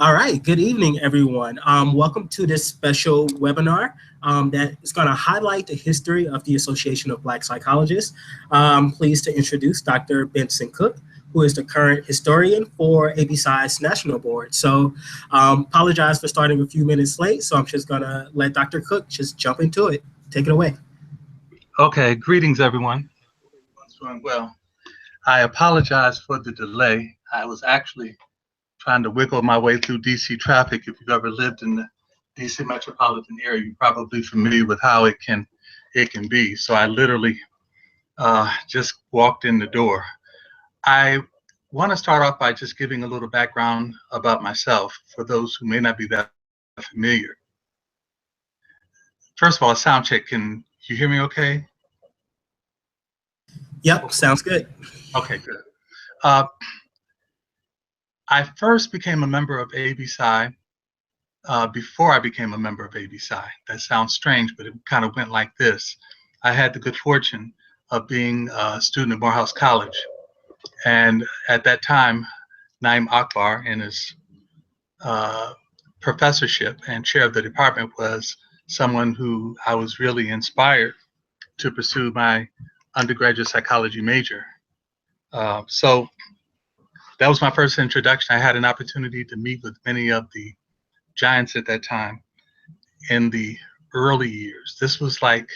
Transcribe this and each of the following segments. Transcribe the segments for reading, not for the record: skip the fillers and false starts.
All right, good evening, everyone. Welcome to this special webinar that is going to highlight the history of the Association of Black Psychologists. I'm pleased to introduce Dr. Benson Cooke, who is the current historian for ABPsi's National Board. So apologize for starting a few minutes late, so I'm just going to let Dr. Cooke just jump into it. Take it away. Okay, greetings, everyone. Everyone's doing well. I apologize for the delay. I was actually trying to wiggle my way through DC traffic. If you've ever lived in the DC metropolitan area, you're probably familiar with how it can be. So I literally just walked in the door. I want to start off by just giving a little background about myself for those who may not be that familiar. First of all, sound check. Can you hear me okay? Yep, sounds good. Okay, good. I first became a member of ABPsi before I became a member of ABPsi. That sounds strange, but it kind of went like this. I had the good fortune of being a student at Morehouse College. And at that time, Naim Akbar, in his professorship and chair of the department, was someone who I was really inspired to pursue my undergraduate psychology major. So that was my first introduction. I had an opportunity to meet with many of the giants at that time in the early years. This was like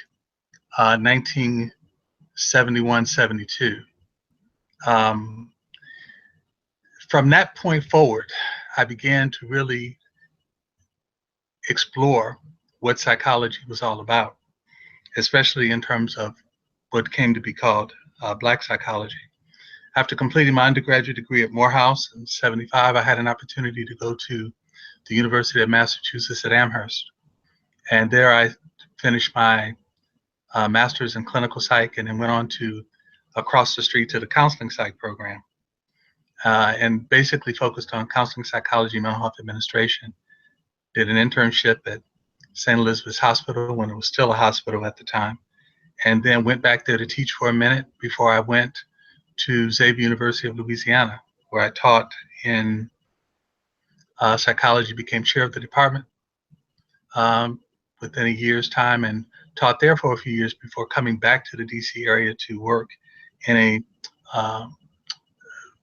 1971, 72. From that point forward, I began to really explore what psychology was all about, especially in terms of what came to be called Black psychology. After completing my undergraduate degree at Morehouse in 75, I had an opportunity to go to the University of Massachusetts at Amherst. And there I finished my master's in clinical psych and then went on to across the street to the counseling psych program and basically focused on counseling psychology, mental health administration. Did an internship at St. Elizabeth's Hospital when it was still a hospital at the time, and then went back there to teach for a minute before I went to Xavier University of Louisiana, where I taught in psychology, became chair of the department within a year's time, and taught there for a few years before coming back to the DC area to work in a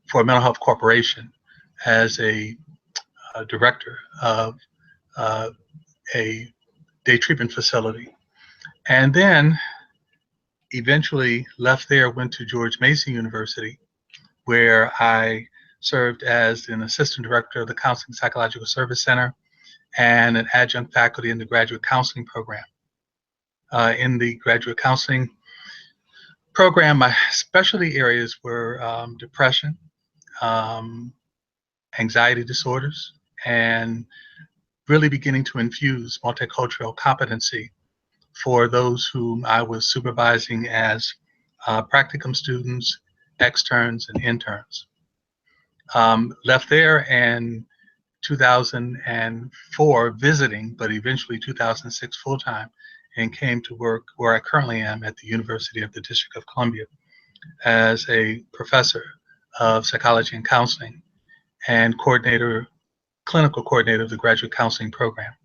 for a mental health corporation as a director of a day treatment facility. And then eventually left there, went to George Mason University, where I served as an assistant director of the Counseling Psychological Service Center and an adjunct faculty in the graduate counseling program. In the graduate counseling program, my specialty areas were depression, anxiety disorders, and really beginning to infuse multicultural competency for those whom I was supervising as practicum students, externs, and interns. Left there in 2004 visiting, but eventually 2006 full-time, and came to work where I currently am at the University of the District of Columbia as a professor of psychology and counseling and clinical coordinator of the graduate counseling program.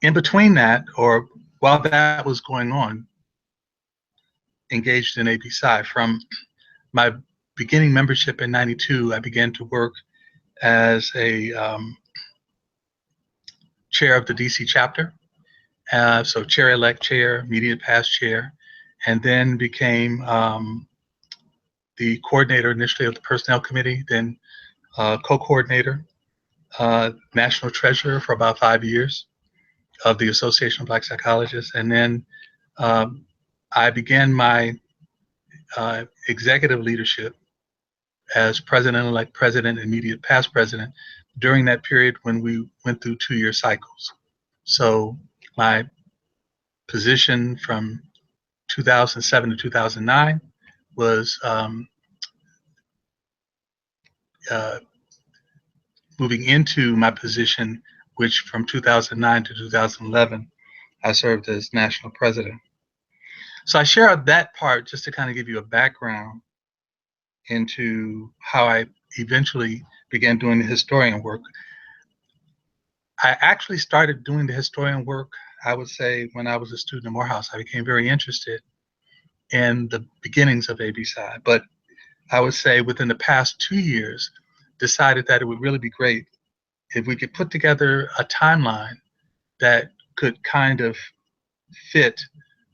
In between that, or while that was going on, engaged in ABPsi. From my beginning membership in '92, I began to work as a chair of the DC chapter. So chair-elect chair, immediate past chair, and then became the coordinator initially of the personnel committee, then co-coordinator, national treasurer for about 5 years of the Association of Black Psychologists. And then I began my executive leadership as president-elect president, immediate past president, during that period when we went through 2-year cycles. So my position from 2007 to 2009 was moving into my position, which from 2009 to 2011, I served as national president. So I share that part just to kind of give you a background into how I eventually began doing the historian work. I actually started doing the historian work, I would say, when I was a student at Morehouse. I became very interested in the beginnings of ABPsi, but I would say within the past 2 years, decided that it would really be great if we could put together a timeline that could kind of fit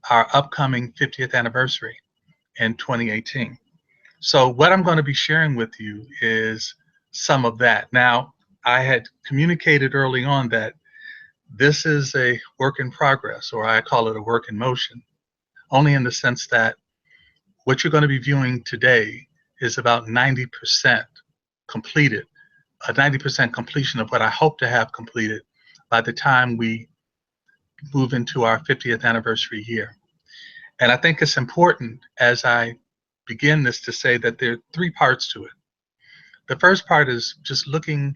our upcoming 50th anniversary in 2018. So what I'm going to be sharing with you is some of that. Now, I had communicated early on that this is a work in progress, or I call it a work in motion, only in the sense that what you're going to be viewing today is about 90% completed, a 90% completion of what I hope to have completed by the time we move into our 50th anniversary year. And I think it's important as I begin this to say that there are 3 parts to it. The first part is just looking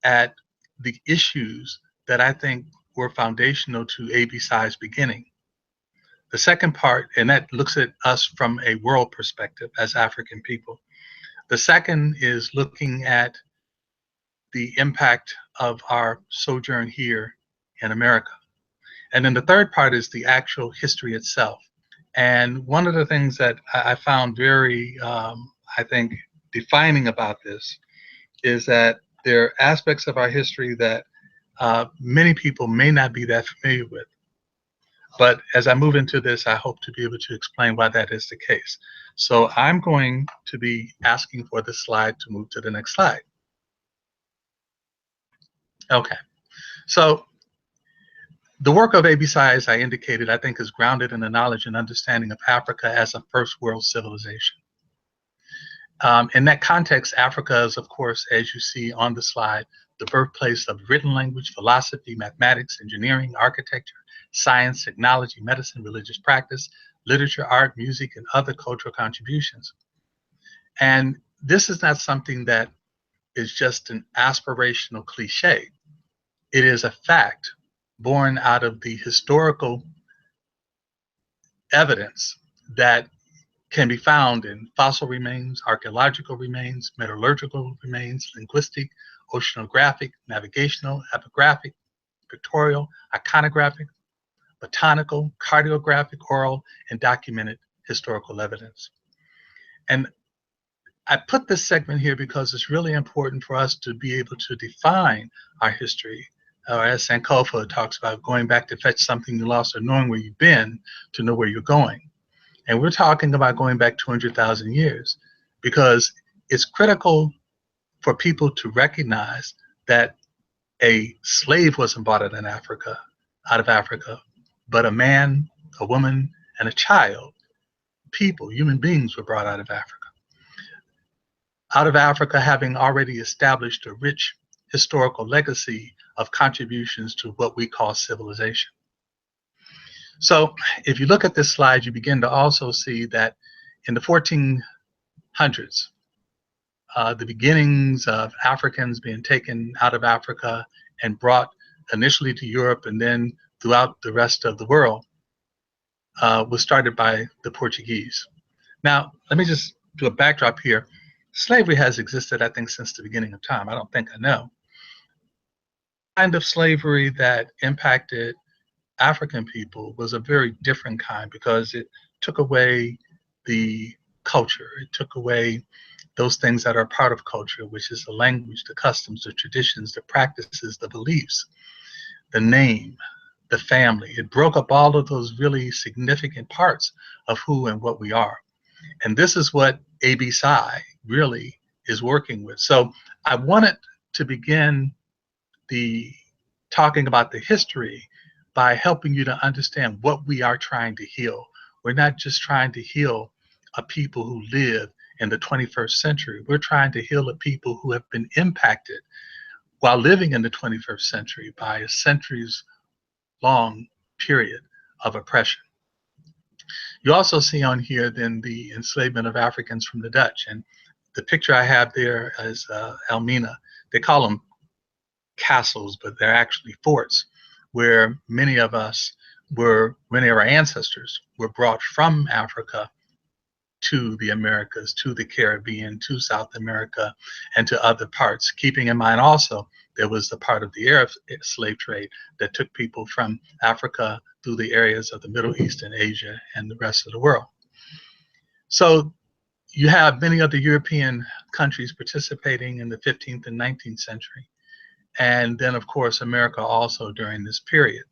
at the issues that I think were foundational to ABPsi's beginning. The second part, and that looks at us from a world perspective as African people. The second is looking at the impact of our sojourn here in America. And then the third part is the actual history itself. And one of the things that I found very, I think, defining about this is that there are aspects of our history that many people may not be that familiar with. But as I move into this, I hope to be able to explain why that is the case. So I'm going to be asking for the slide to move to the next slide. Okay, so the work of ABPsi, as I indicated, I think is grounded in the knowledge and understanding of Africa as a first world civilization. In that context, Africa is, of course, as you see on the slide, the birthplace of written language, philosophy, mathematics, engineering, architecture, science, technology, medicine, religious practice, literature, art, music, and other cultural contributions. And this is not something that is just an aspirational cliche. It is a fact born out of the historical evidence that can be found in fossil remains, archaeological remains, metallurgical remains, linguistic, oceanographic, navigational, epigraphic, pictorial, iconographic, botanical, cartographic, oral, and documented historical evidence. And I put this segment here because it's really important for us to be able to define our history, or as Sankofa talks about, going back to fetch something you lost, or knowing where you've been to know where you're going. And we're talking about going back 200,000 years, because it's critical for people to recognize that a slave wasn't brought out of Africa, but a man, a woman, and a child, people, human beings, were brought out of Africa. Out of Africa, having already established a rich historical legacy of contributions to what we call civilization. So if you look at this slide, you begin to also see that in the 1400s, the beginnings of Africans being taken out of Africa and brought initially to Europe and then throughout the rest of the world was started by the Portuguese. Now, let me just do a backdrop here. Slavery has existed, I think, since the beginning of time. I don't think I know. The kind of slavery that impacted African people was a very different kind, because it took away the culture. It took away those things that are part of culture, which is the language, the customs, the traditions, the practices, the beliefs, the name, the family. It broke up all of those really significant parts of who and what we are. And this is what ABPsi really is working with. So I wanted to begin the talking about the history by helping you to understand what we are trying to heal. We're not just trying to heal a people who live in the 21st century. We're trying to heal a people who have been impacted while living in the 21st century by a centuries-long period of oppression. You also see on here then the enslavement of Africans from the Dutch. And the picture I have there is Elmina. They call them castles, but they're actually forts, where many of our ancestors were brought from Africa to the Americas, to the Caribbean, to South America, and to other parts. Keeping in mind also, there was the part of the Arab slave trade that took people from Africa through the areas of the Middle East and Asia and the rest of the world. So you have many other European countries participating in the 15th and 19th century. And then, of course, America also during this period.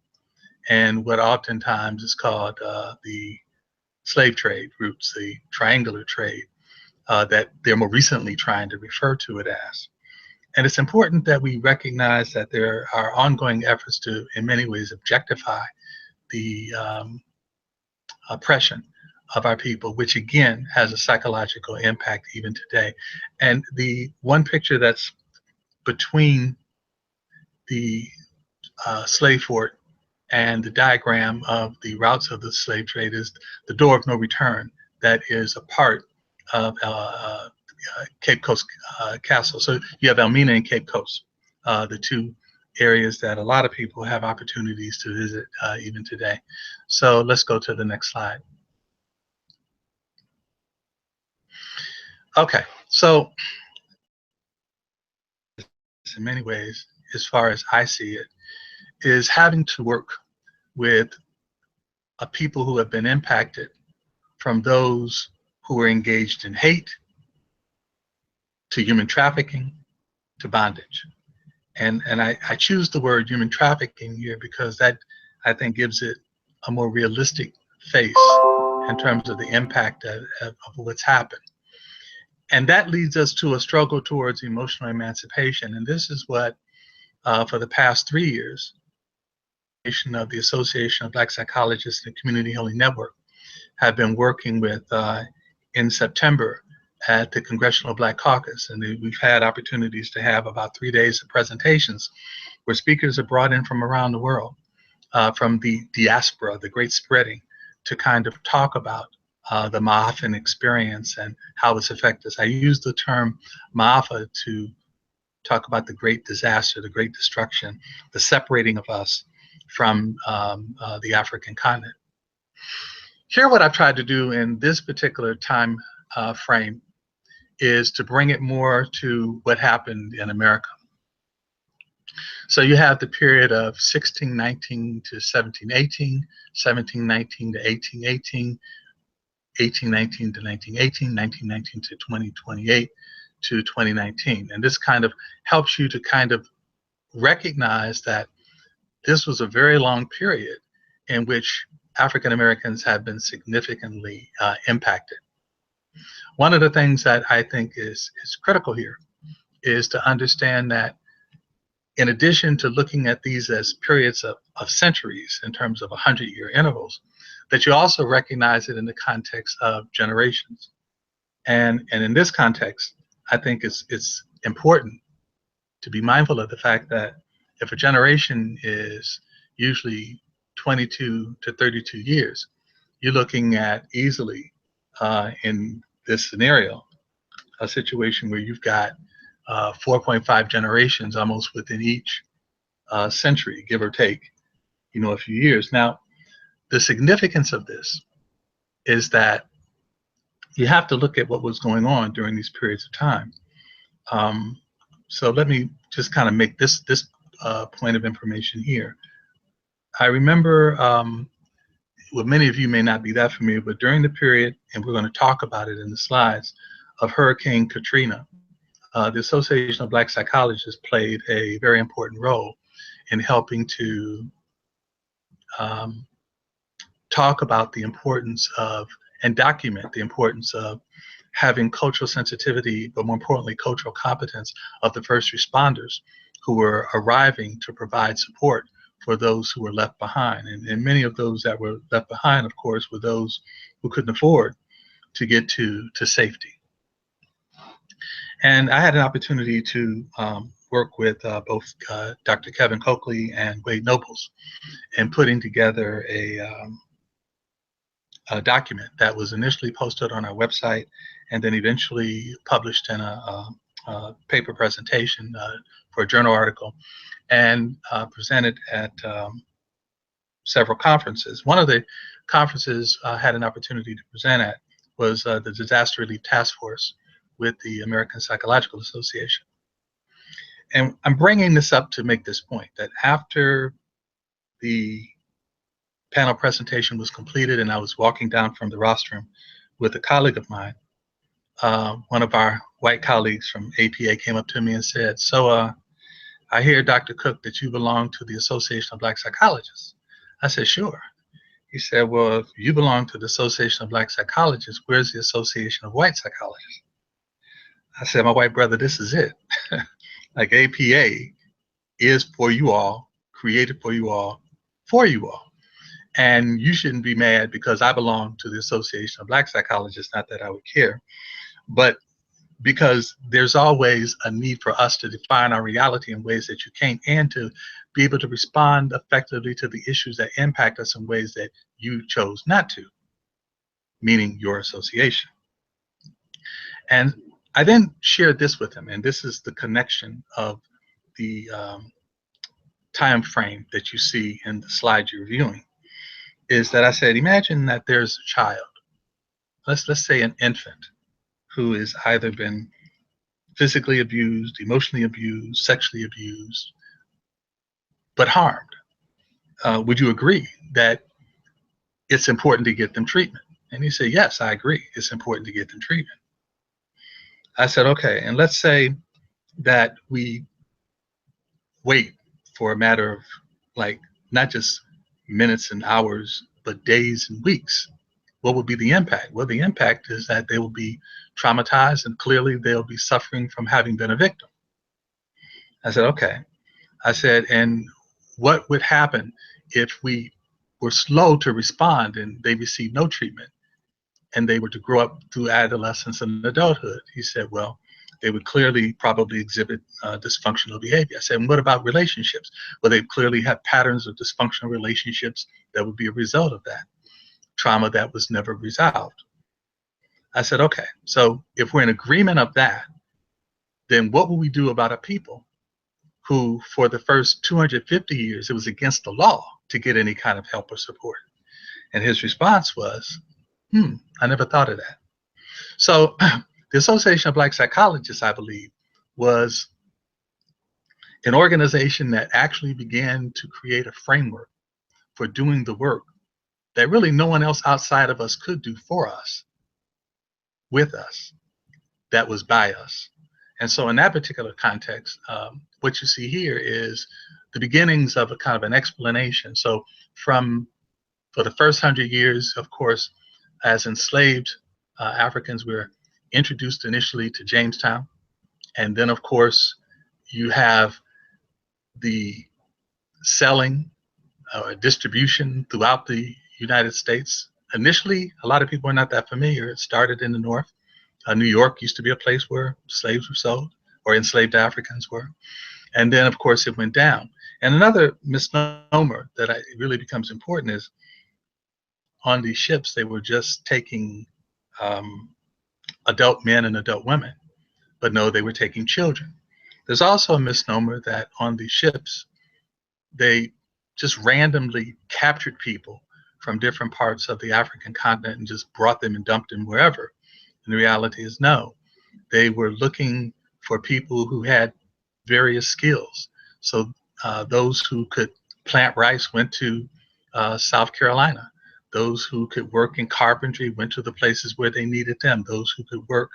And what oftentimes is called the slave trade routes, the triangular trade, that they're more recently trying to refer to it as. And it's important that we recognize that there are ongoing efforts to, in many ways, objectify the oppression of our people, which again has a psychological impact even today. And the one picture that's between the slave fort and the diagram of the routes of the slave trade is the door of no return. That is a part of Cape Coast Castle. So you have Elmina and Cape Coast, the two areas that a lot of people have opportunities to visit even today. So let's go to the next slide. Okay, so in many ways, as far as I see it, is having to work with a people who have been impacted from those who are engaged in hate to human trafficking to bondage. And I choose the word human trafficking here because that, I think, gives it a more realistic face in terms of the impact of what's happened. And that leads us to a struggle towards emotional emancipation. And this is what, for the past 3 years, of the Association of Black Psychologists and Community Healing Network have been working with in September at the Congressional Black Caucus. And we've had opportunities to have about 3 days of presentations where speakers are brought in from around the world, from the diaspora, the great spreading, to kind of talk about the Ma'afan experience and how it's affected us. I use the term Ma'afa to talk about the great disaster, the great destruction, the separating of us from the African continent. Here, what I've tried to do in this particular time frame is to bring it more to what happened in America. So you have the period of 1619 to 1718, 1719 to 1818, 1819 to 1918, 1919 to 2028 to 2019. And this kind of helps you to kind of recognize that this was a very long period in which African Americans have been significantly impacted. One of the things that I think is critical here is to understand that in addition to looking at these as periods of centuries in terms of 100-year intervals, that you also recognize it in the context of generations. And in this context, I think it's important to be mindful of the fact that if a generation is usually 22 to 32 years, you're looking at easily in this scenario, a situation where you've got 4.5 generations almost within each century, give or take, a few years. Now, the significance of this is that you have to look at what was going on during these periods of time. So let me just kind of make this point of information here. I remember, well, many of you may not be that familiar, but during the period, and we're going to talk about it in the slides, of Hurricane Katrina, the Association of Black Psychologists played a very important role in helping to talk about the importance of and document the importance of having cultural sensitivity, but more importantly, cultural competence of the first responders who were arriving to provide support for those who were left behind. And many of those that were left behind, of course, were those who couldn't afford to get to safety. And I had an opportunity to work with both Dr. Kevin Coakley and Wade Nobles in putting together a document that was initially posted on our website and then eventually published in a paper presentation for a journal article and presented at several conferences. One of the conferences I had an opportunity to present at was the Disaster Relief Task Force with the American Psychological Association. And I'm bringing this up to make this point, that after the panel presentation was completed and I was walking down from the rostrum with a colleague of mine, one of our white colleagues from APA came up to me and said, so I hear, Dr. Cooke, that you belong to the Association of Black Psychologists. I said, sure. He said, well, if you belong to the Association of Black Psychologists, where's the Association of White Psychologists? I said, my white brother, this is it. Like, APA is for you all, created for you all, for you all. And you shouldn't be mad because I belong to the Association of Black Psychologists, not that I would care, but because there's always a need for us to define our reality in ways that you can't, and to be able to respond effectively to the issues that impact us in ways that you chose not to, meaning your association. And I then shared this with him, and this is the connection of the time frame that you see in the slide you're viewing, is that I said, imagine that there's a child, let's say an infant, who has either been physically abused, emotionally abused, sexually abused, but harmed. Would you agree that it's important to get them treatment? And he said, yes, I agree. It's important to get them treatment. I said, okay, and let's say that we wait for a matter of, like, not just minutes and hours, but days and weeks. What would be the impact? Well, the impact is that they will be traumatized, and clearly they'll be suffering from having been a victim. I said, okay. I said, and what would happen if we were slow to respond and they received no treatment and they were to grow up through adolescence and adulthood? He said, well, they would clearly probably exhibit dysfunctional behavior. I said, and what about relationships? Well, they clearly have patterns of dysfunctional relationships that would be a result of that trauma that was never resolved. I said, okay, so if we're in agreement of that, then what will we do about a people who, for the first 250 years, it was against the law to get any kind of help or support? And his response was, I never thought of that. So the Association of Black Psychologists, I believe, was an organization that actually began to create a framework for doing the work that really no one else outside of us could do for us, with us, that was by us. And so in that particular context, what you see here is the beginnings of a kind of an explanation. So for the first 100 years, of course, as enslaved Africans were introduced initially to Jamestown. And then, of course, you have the selling or distribution throughout the United States. Initially, a lot of people are not that familiar. It started in the North. New York used to be a place where slaves were sold, or enslaved Africans were. And then, of course, it went down. And another misnomer that really becomes important is on these ships, they were just taking adult men and adult women. But no, they were taking children. There's also a misnomer that on these ships, they just randomly captured people from different parts of the African continent and just brought them and dumped them wherever. And the reality is no. They were looking for people who had various skills. So those who could plant rice went to South Carolina. Those who could work in carpentry went to the places where they needed them. Those who could work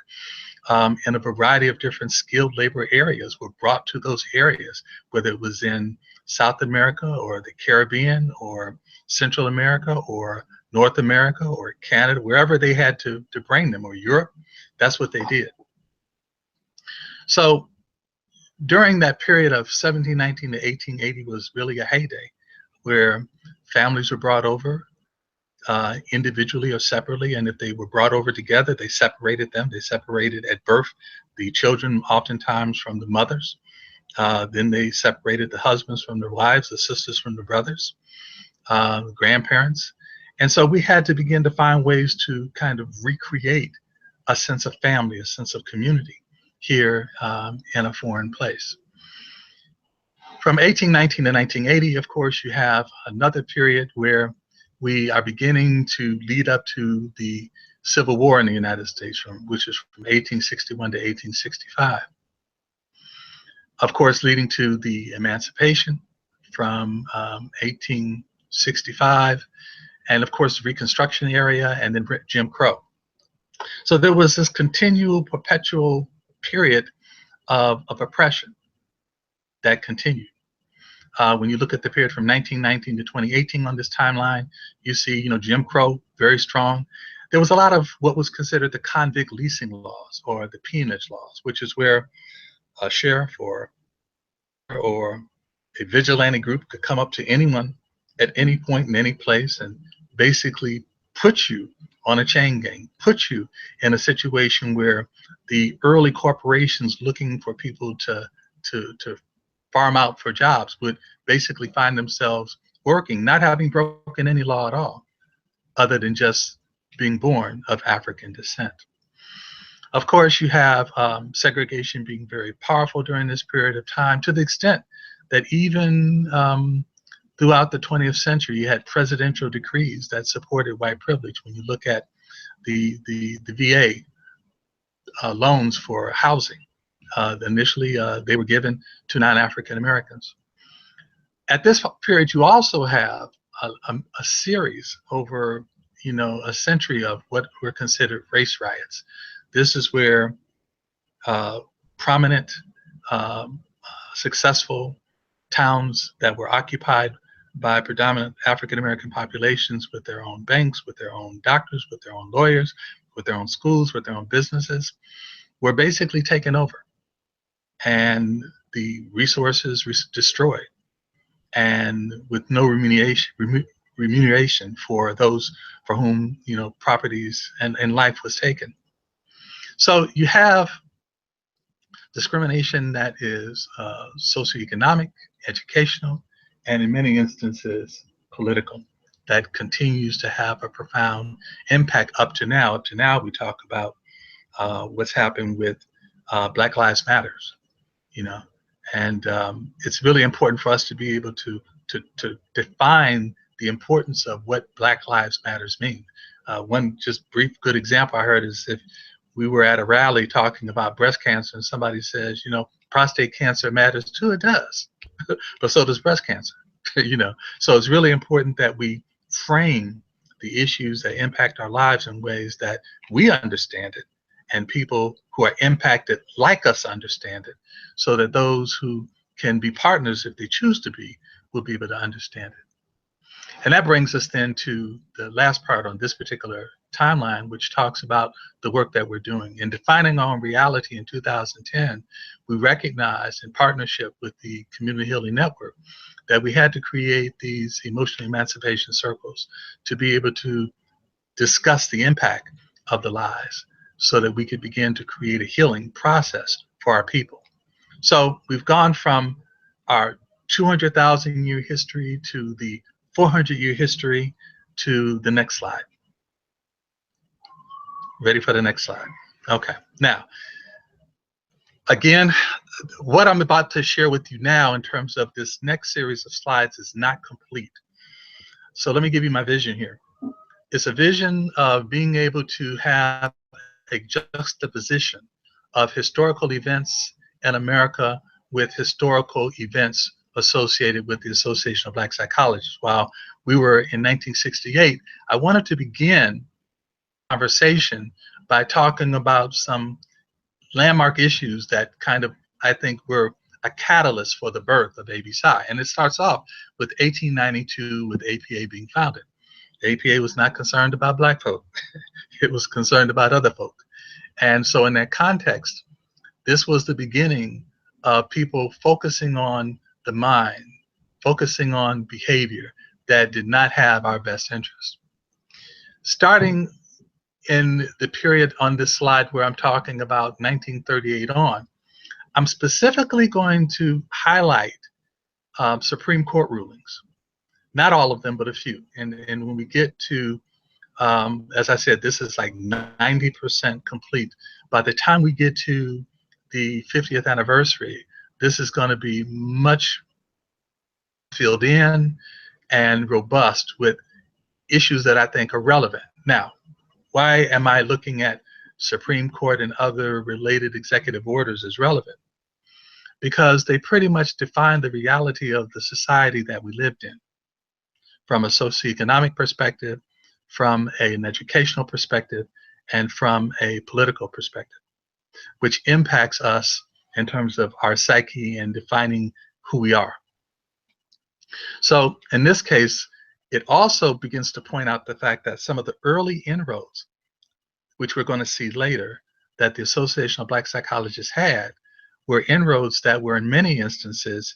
in a variety of different skilled labor areas were brought to those areas, whether it was in South America or the Caribbean or Central America or North America or Canada, wherever they had to bring them, or Europe. That's what they did. So during that period of 1719 to 1880 was really a heyday where families were brought over individually or separately, and if they were brought over together, they separated them. They separated at birth the children, oftentimes from the mothers. Then they separated the husbands from their wives, the sisters from the brothers, the grandparents. And so we had to begin to find ways to kind of recreate a sense of family, a sense of community here in a foreign place. From 1819 to 1980, of course, you have another period where we are beginning to lead up to the Civil War in the United States, which is from 1861 to 1865. Of course, leading to the Emancipation from 1865, and of course, the Reconstruction era, and then Jim Crow. So there was this continual, perpetual period of oppression that continued. When you look at the period from 1919 to 2018 on this timeline, you see, Jim Crow, very strong. There was a lot of what was considered the convict leasing laws or the peonage laws, which is where a sheriff or a vigilante group could come up to anyone at any point in any place and basically put you on a chain gang, put you in a situation where the early corporations looking for people to farm out for jobs would basically find themselves working, not having broken any law at all, other than just being born of African descent. Of course, you have segregation being very powerful during this period of time, to the extent that even throughout the 20th century, you had presidential decrees that supported white privilege. When you look at the VA loans for housing, initially they were given to non-African Americans. At this period, you also have a series over a century of what were considered race riots. This is where prominent, successful towns that were occupied by predominant African American populations, with their own banks, with their own doctors, with their own lawyers, with their own schools, with their own businesses, were basically taken over, and the resources destroyed, and with no remuneration for those for whom properties and life was taken. So you have discrimination that is socioeconomic, educational, and in many instances political, that continues to have a profound impact up to now. Up to now, we talk about what's happened with Black Lives Matters, and it's really important for us to be able to define the importance of what Black Lives Matters mean. One just brief good example I heard is, if we were at a rally talking about breast cancer and somebody says, prostate cancer matters too, it does, but so does breast cancer, So it's really important that we frame the issues that impact our lives in ways that we understand it, and people who are impacted like us understand it, so that those who can be partners, if they choose to be, will be able to understand it. And that brings us then to the last part on this particular timeline, which talks about the work that we're doing. In defining our own reality in 2010, we recognized, in partnership with the Community Healing Network, that we had to create these emotional emancipation circles to be able to discuss the impact of the lies, so that we could begin to create a healing process for our people. So we've gone from our 200,000-year history to the 400-year history to the next slide. Ready for the next slide? Okay. Now, again, what I'm about to share with you now in terms of this next series of slides is not complete. So let me give you my vision here. It's a vision of being able to have a juxtaposition of historical events in America with historical events associated with the Association of Black Psychologists. While we were in 1968, I wanted to begin conversation by talking about some landmark issues that kind of, I think, were a catalyst for the birth of ABPsi. And it starts off with 1892, with APA being founded. APA was not concerned about Black folk. It was concerned about other folk. And so in that context, this was the beginning of people focusing on the mind, focusing on behavior that did not have our best interest. Starting in the period on this slide where I'm talking about 1938 on, I'm specifically going to highlight Supreme Court rulings. Not all of them, but a few. And when we get to, as I said, this is like 90% complete. By the time we get to the 50th anniversary, this is going to be much filled in and robust with issues that I think are relevant. Now, why am I looking at Supreme Court and other related executive orders as relevant? Because they pretty much define the reality of the society that we lived in from a socioeconomic perspective, from an educational perspective, and from a political perspective, which impacts us in terms of our psyche and defining who we are. So in this case, it also begins to point out the fact that some of the early inroads, which we're going to see later, that the Association of Black Psychologists had, were inroads that were in many instances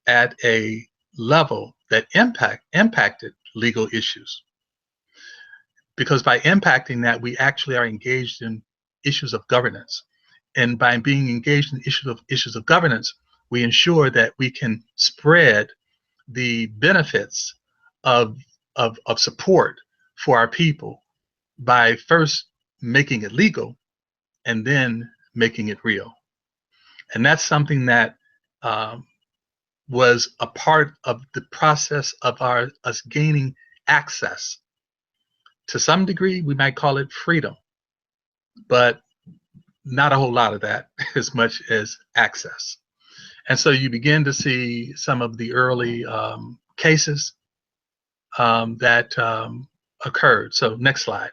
at a level that impacted legal issues. Because by impacting that, we actually are engaged in issues of governance. And by being engaged in issues of governance, we ensure that we can spread the benefits of support for our people by first making it legal and then making it real. And that's something that was a part of the process of us gaining access. To some degree, we might call it freedom, but not a whole lot of that as much as access. And so you begin to see some of the early cases that occurred. So next slide.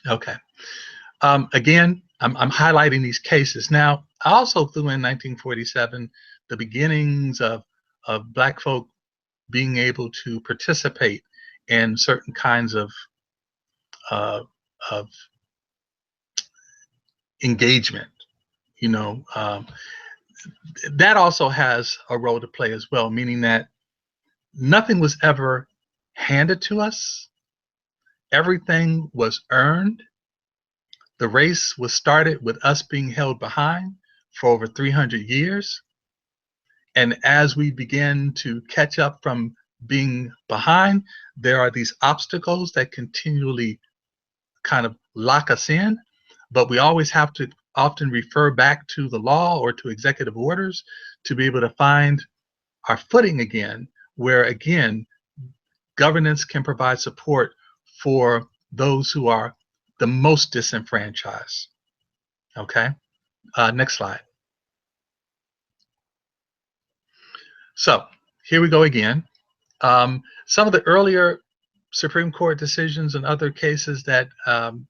Okay. Again, I'm highlighting these cases. Now, I also threw in 1947, the beginnings of Black folk being able to participate in certain kinds of engagement. You know, that also has a role to play as well, meaning that nothing was ever handed to us. Everything was earned. The race was started with us being held behind for over 300 years. And as we begin to catch up from being behind, there are these obstacles that continually kind of lock us in, but we always have to often refer back to the law or to executive orders to be able to find our footing again, where again, governance can provide support for those who are the most disenfranchised. Okay, next slide. So here we go again. Some of the earlier Supreme Court decisions and other cases that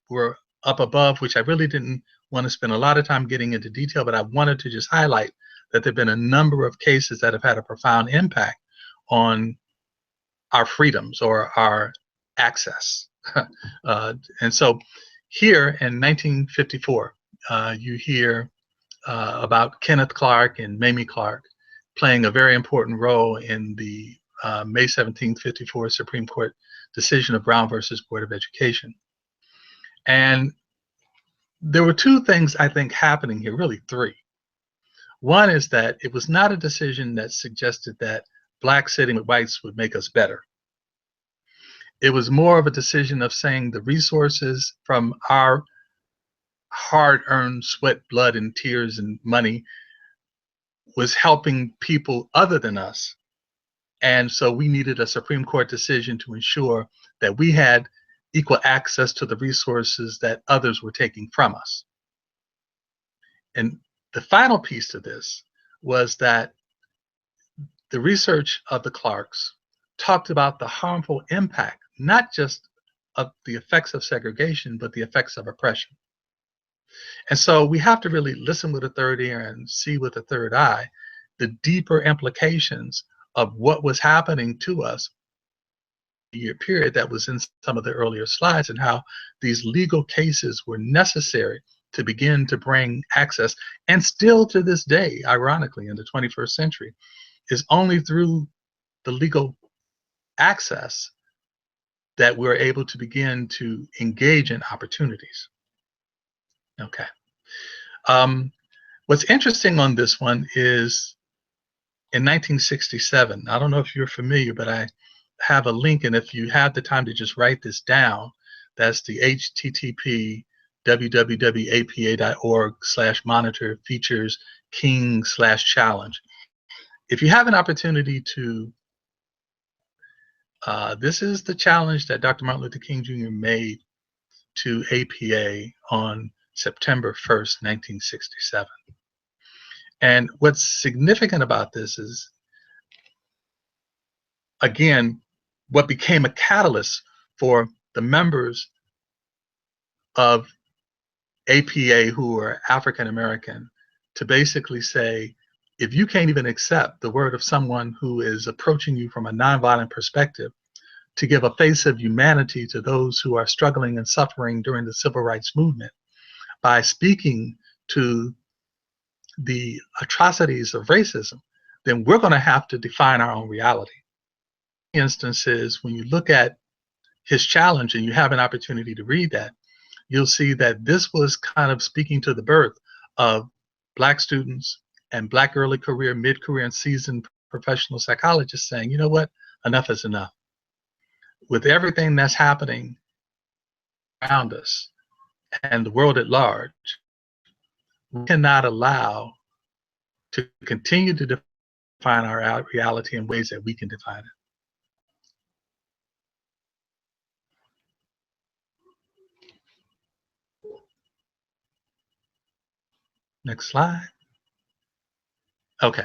were up above, which I really didn't want to spend a lot of time getting into detail, but I wanted to just highlight that there have been a number of cases that have had a profound impact on our freedoms or our access. And so here in 1954, you hear about Kenneth Clark and Mamie Clark playing a very important role in the May 17, 54 Supreme Court decision of Brown versus Board of Education. And there were two things I think happening here, really three. One is that it was not a decision that suggested that blacks sitting with whites would make us better. It was more of a decision of saying the resources from our hard-earned sweat, blood, and tears and money was helping people other than us. And so we needed a Supreme Court decision to ensure that we had equal access to the resources that others were taking from us. And the final piece to this was that the research of the Clarks talked about the harmful impact, not just of the effects of segregation, but the effects of oppression. And so we have to really listen with a third ear and see with a third eye the deeper implications of what was happening to us year period that was in some of the earlier slides, and how these legal cases were necessary to begin to bring access. And still to this day, ironically, in the 21st century, is only through the legal access that we're able to begin to engage in opportunities. Okay. What's interesting on this one is in 1967, I don't know if you're familiar, but I have a link, and if you have the time to just write this down, that's the http www.apa.org/monitor features king/challenge. If you have an opportunity to This is the challenge that Dr. Martin Luther King Jr. made to APA on September 1st, 1967. And what's significant about this is, again, what became a catalyst for the members of APA who are African American to basically say, if you can't even accept the word of someone who is approaching you from a nonviolent perspective, to give a face of humanity to those who are struggling and suffering during the civil rights movement by speaking to the atrocities of racism, then we're going to have to define our own reality. Instances, when you look at his challenge and you have an opportunity to read that, you'll see that this was kind of speaking to the birth of Black students and Black early career, mid-career, and seasoned professional psychologists saying, you know what, enough is enough. With everything that's happening around us and the world at large, we cannot allow to continue to define our reality in ways that we can define it. Next slide. Okay,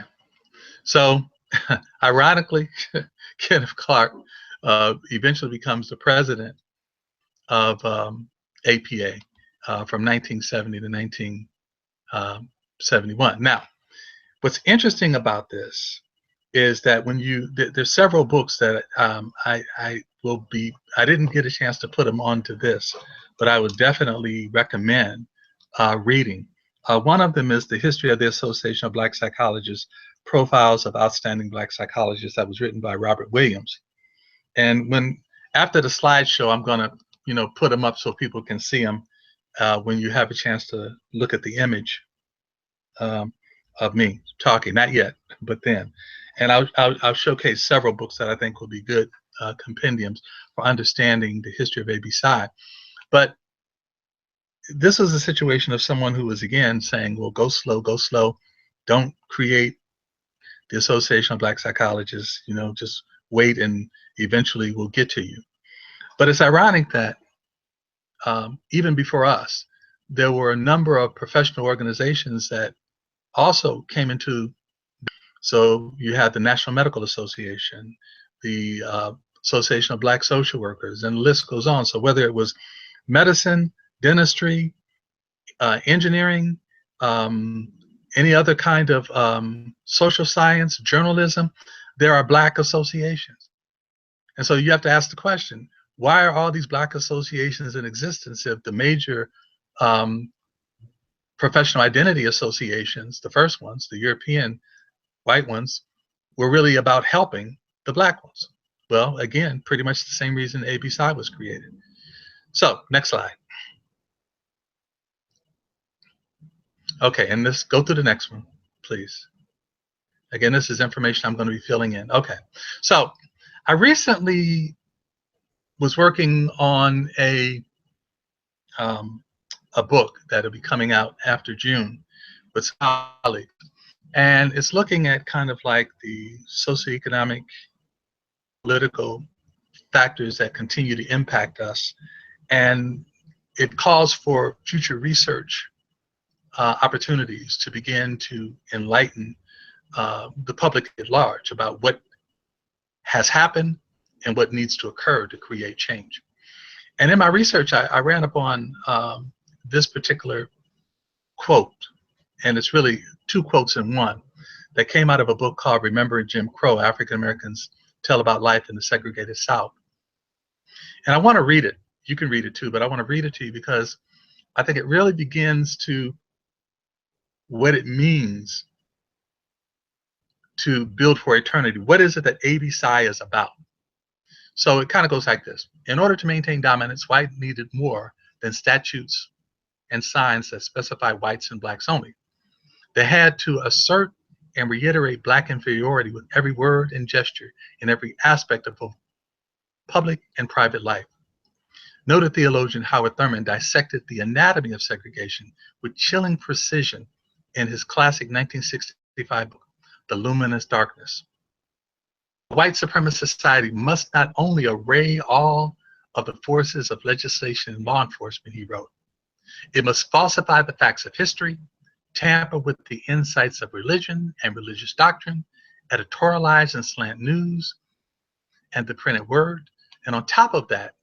so ironically, Kenneth Clark eventually becomes the president of APA from 1970 to 1971. Now, what's interesting about this is that when there's several books that I didn't get a chance to put them onto this, but I would definitely recommend reading. One of them is The History of the Association of Black Psychologists, Profiles of Outstanding Black Psychologists, that was written by Robert Williams. And after the slideshow, I'm gonna put them up so people can see them when you have a chance to look at the image of me talking. Not yet, but then. And I'll showcase several books that I think will be good compendiums for understanding the history of ABPsi. But this is a situation of someone who was, again, saying, well, go slow, don't create the Association of Black Psychologists, just wait and eventually we'll get to you. But it's ironic that even before us, there were a number of professional organizations that also came into. So you had the National Medical Association, the Association of Black Social Workers, and the list goes on. So whether it was medicine, dentistry, engineering, any other kind of social science, journalism, there are Black associations. And so you have to ask the question, why are all these Black associations in existence if the major professional identity associations, the first ones, the European white ones, were really about helping the Black ones? Well, again, pretty much the same reason ABPsi was created. So, next slide. Okay, and let's go to the next one, please. Again, this is information I'm going to be filling in. Okay, so I recently was working on a book that'll be coming out after June with colleagues, and it's looking at kind of like the socioeconomic, political factors that continue to impact us, and it calls for future research opportunities to begin to enlighten the public at large about what has happened and what needs to occur to create change. And in my research, I ran upon this particular quote, and it's really two quotes in one, that came out of a book called Remembering Jim Crow, African Americans Tell About Life in the Segregated South. And I want to read it. You can read it too, but I want to read it to you because I think it really begins to what it means to build for eternity. What is it that ABPsi is about? So it kind of goes like this. In order to maintain dominance, white needed more than statutes and signs that specify whites and Blacks only. They had to assert and reiterate Black inferiority with every word and gesture in every aspect of both public and private life. Noted theologian Howard Thurman dissected the anatomy of segregation with chilling precision in his classic 1965 book, The Luminous Darkness. white supremacist society must not only array all of the forces of legislation and law enforcement, he wrote, it must falsify the facts of history, tamper with the insights of religion and religious doctrine, editorialize and slant news and the printed word. And on top of that,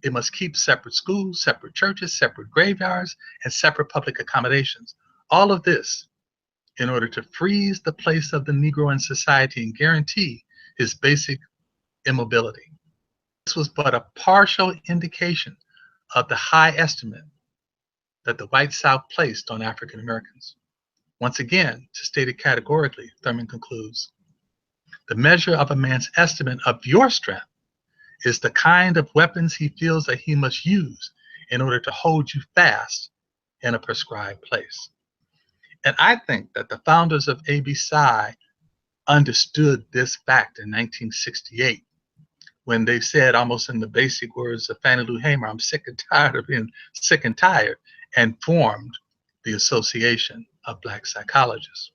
it must keep separate schools, separate churches, separate graveyards, and separate public accommodations. All of this in order to freeze the place of the Negro in society and guarantee his basic immobility. This was but a partial indication of the high estimate that the white South placed on African Americans. Once again, to state it categorically, Thurman concludes, the measure of a man's estimate of your strength is the kind of weapons he feels that he must use in order to hold you fast in a prescribed place. And I think that the founders of ABPsi understood this fact in 1968 when they said, almost in the basic words of Fannie Lou Hamer, I'm sick and tired of being sick and tired, and formed the Association of Black Psychologists.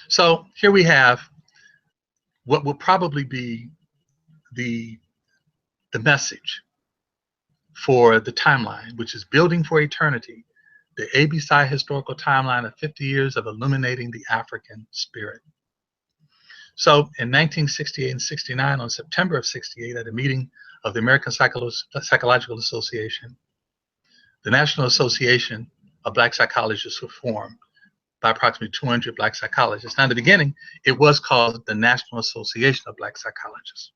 So here we have what will probably be the message for the timeline, which is Building for Eternity, the ABPsi historical timeline of 50 years of illuminating the African spirit. So in 1968 and 69, on September of 68, at a meeting of the American Psychological Association, the National Association of Black Psychologists was formed by approximately 200 Black psychologists. Now, in the beginning, it was called the National Association of Black Psychologists.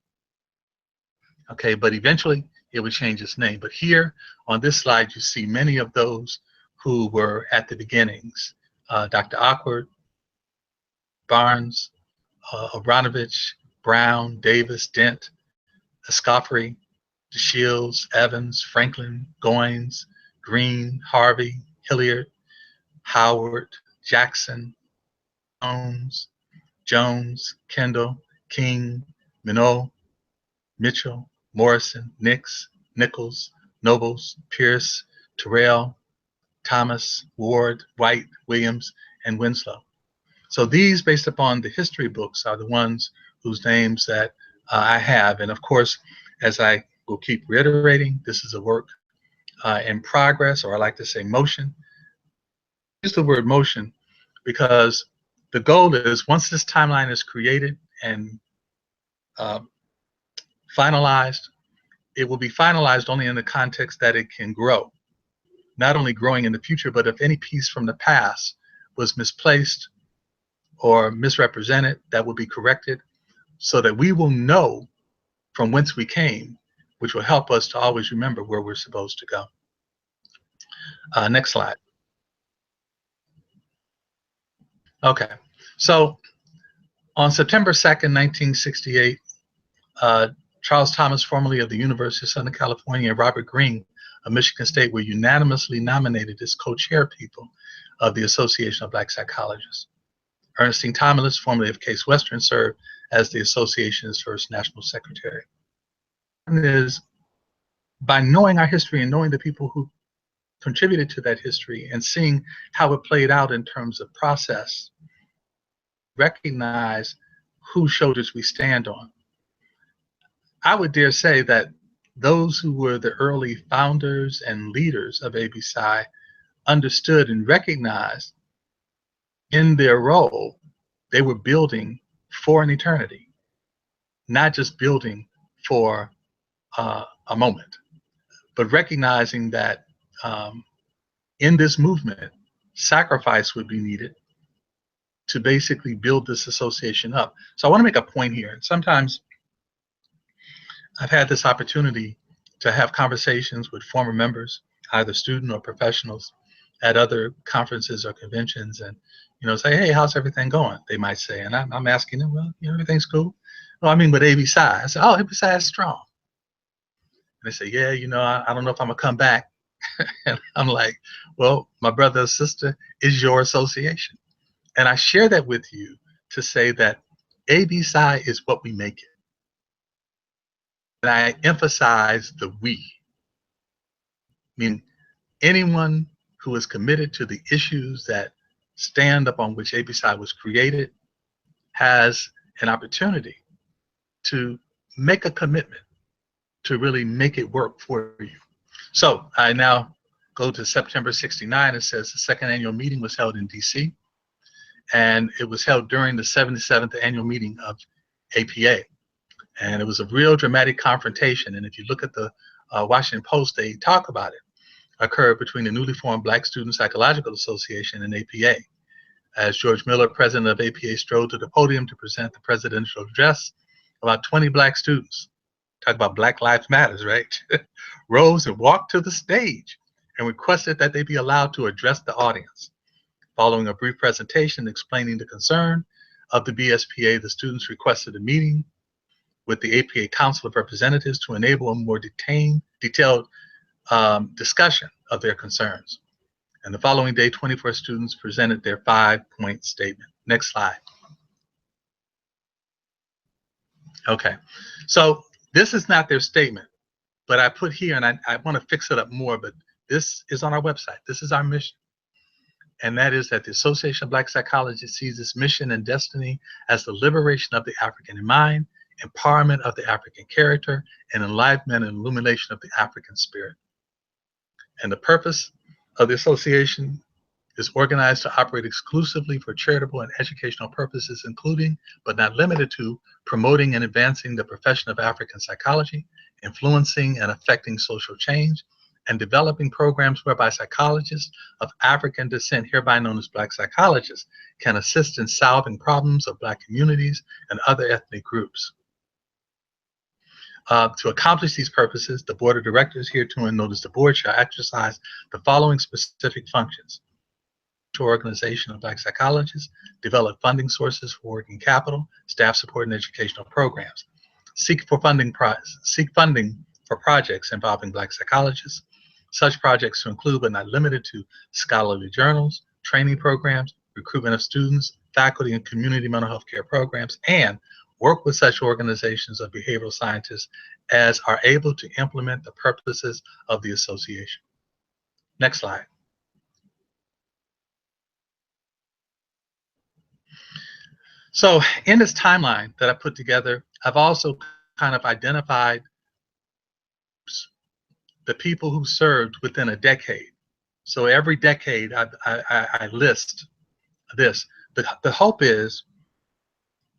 Okay, but eventually it would change its name. But here on this slide, you see many of those who were at the beginnings. Dr. Awkward, Barnes, Abranovich, Brown, Davis, Dent, Escoffery, DeShields, Evans, Franklin, Goins, Green, Harvey, Hilliard, Howard, Jackson, Jones, Kendall, King, Minot, Mitchell, Morrison, Nix, Nichols, Nobles, Pierce, Terrell, Thomas, Ward, White, Williams, and Winslow. So these, based upon the history books, are the ones whose names that I have. And of course, as I will keep reiterating, this is a work in progress, or I like to say motion. I use the word motion because the goal is, once this timeline is created and finalized, it will be finalized only in the context that it can grow. Not only growing in the future, but if any piece from the past was misplaced or misrepresented, that will be corrected so that we will know from whence we came, which will help us to always remember where we're supposed to go. Next slide. Okay, so on September 2nd, 1968, Charles Thomas, formerly of the University of Southern California, and Robert Greene of Michigan State were unanimously nominated as co-chair people of the Association of Black Psychologists. Ernestine Thomas, formerly of Case Western, served as the association's first national secretary. And is by knowing our history and knowing the people who contributed to that history and seeing how it played out in terms of process, recognize whose shoulders we stand on. I would dare say that those who were the early founders and leaders of ABPsi understood and recognized in their role, they were building for an eternity, not just building for a moment, but recognizing that in this movement, sacrifice would be needed to basically build this association up. So I want to make a point here. And sometimes I've had this opportunity to have conversations with former members, either student or professionals, at other conferences or conventions, and say, hey, how's everything going? They might say, and I'm asking them, well, everything's cool. Well, I mean, with ABPsi, I say, oh, ABPsi is strong. And they say, yeah, I don't know if I'm gonna come back. And I'm like, well, my brother or sister is your association. And I share that with you to say that ABPsi is what we make it. And I emphasize the we. I mean, anyone who is committed to the issues that stand upon which ABPsi was created has an opportunity to make a commitment to really make it work for you. So I now go to September '69. It says the second annual meeting was held in DC, and it was held during the 77th annual meeting of APA. And it was a real dramatic confrontation. And if you look at the Washington Post, they talk about it, occurred between the newly formed Black Student Psychological Association and APA. As George Miller, president of APA, strode to the podium to present the presidential address, about 20 Black students, talk about Black Lives Matters, right, rose and walked to the stage and requested that they be allowed to address the audience. Following a brief presentation explaining the concern of the BSPA, the students requested a meeting with the APA Council of Representatives to enable a more detailed discussion of their concerns. And the following day, 24 students presented their 5-point statement. Next slide. Okay, so this is not their statement, but I put here, and I want to fix it up more, but this is on our website. This is our mission. And that is that the Association of Black Psychologists sees its mission and destiny as the liberation of the African mind, empowerment of the African character, and enlightenment and illumination of the African spirit. And the purpose of the association is organized to operate exclusively for charitable and educational purposes, including, but not limited to, promoting and advancing the profession of African psychology, influencing and affecting social change, and developing programs whereby psychologists of African descent, hereby known as Black psychologists, can assist in solving problems of Black communities and other ethnic groups. To accomplish these purposes, the board of directors hereto and notice the board shall exercise the following specific functions: to organization of Black psychologists, develop funding sources for working capital, staff support, and educational programs, seek funding for projects involving Black psychologists. Such projects to include but not limited to scholarly journals, training programs, recruitment of students, faculty, and community mental health care programs, and work with such organizations of behavioral scientists as are able to implement the purposes of the association. Next slide. So in this timeline that I put together, I've also kind of identified the people who served within a decade. So every decade I list this. The hope is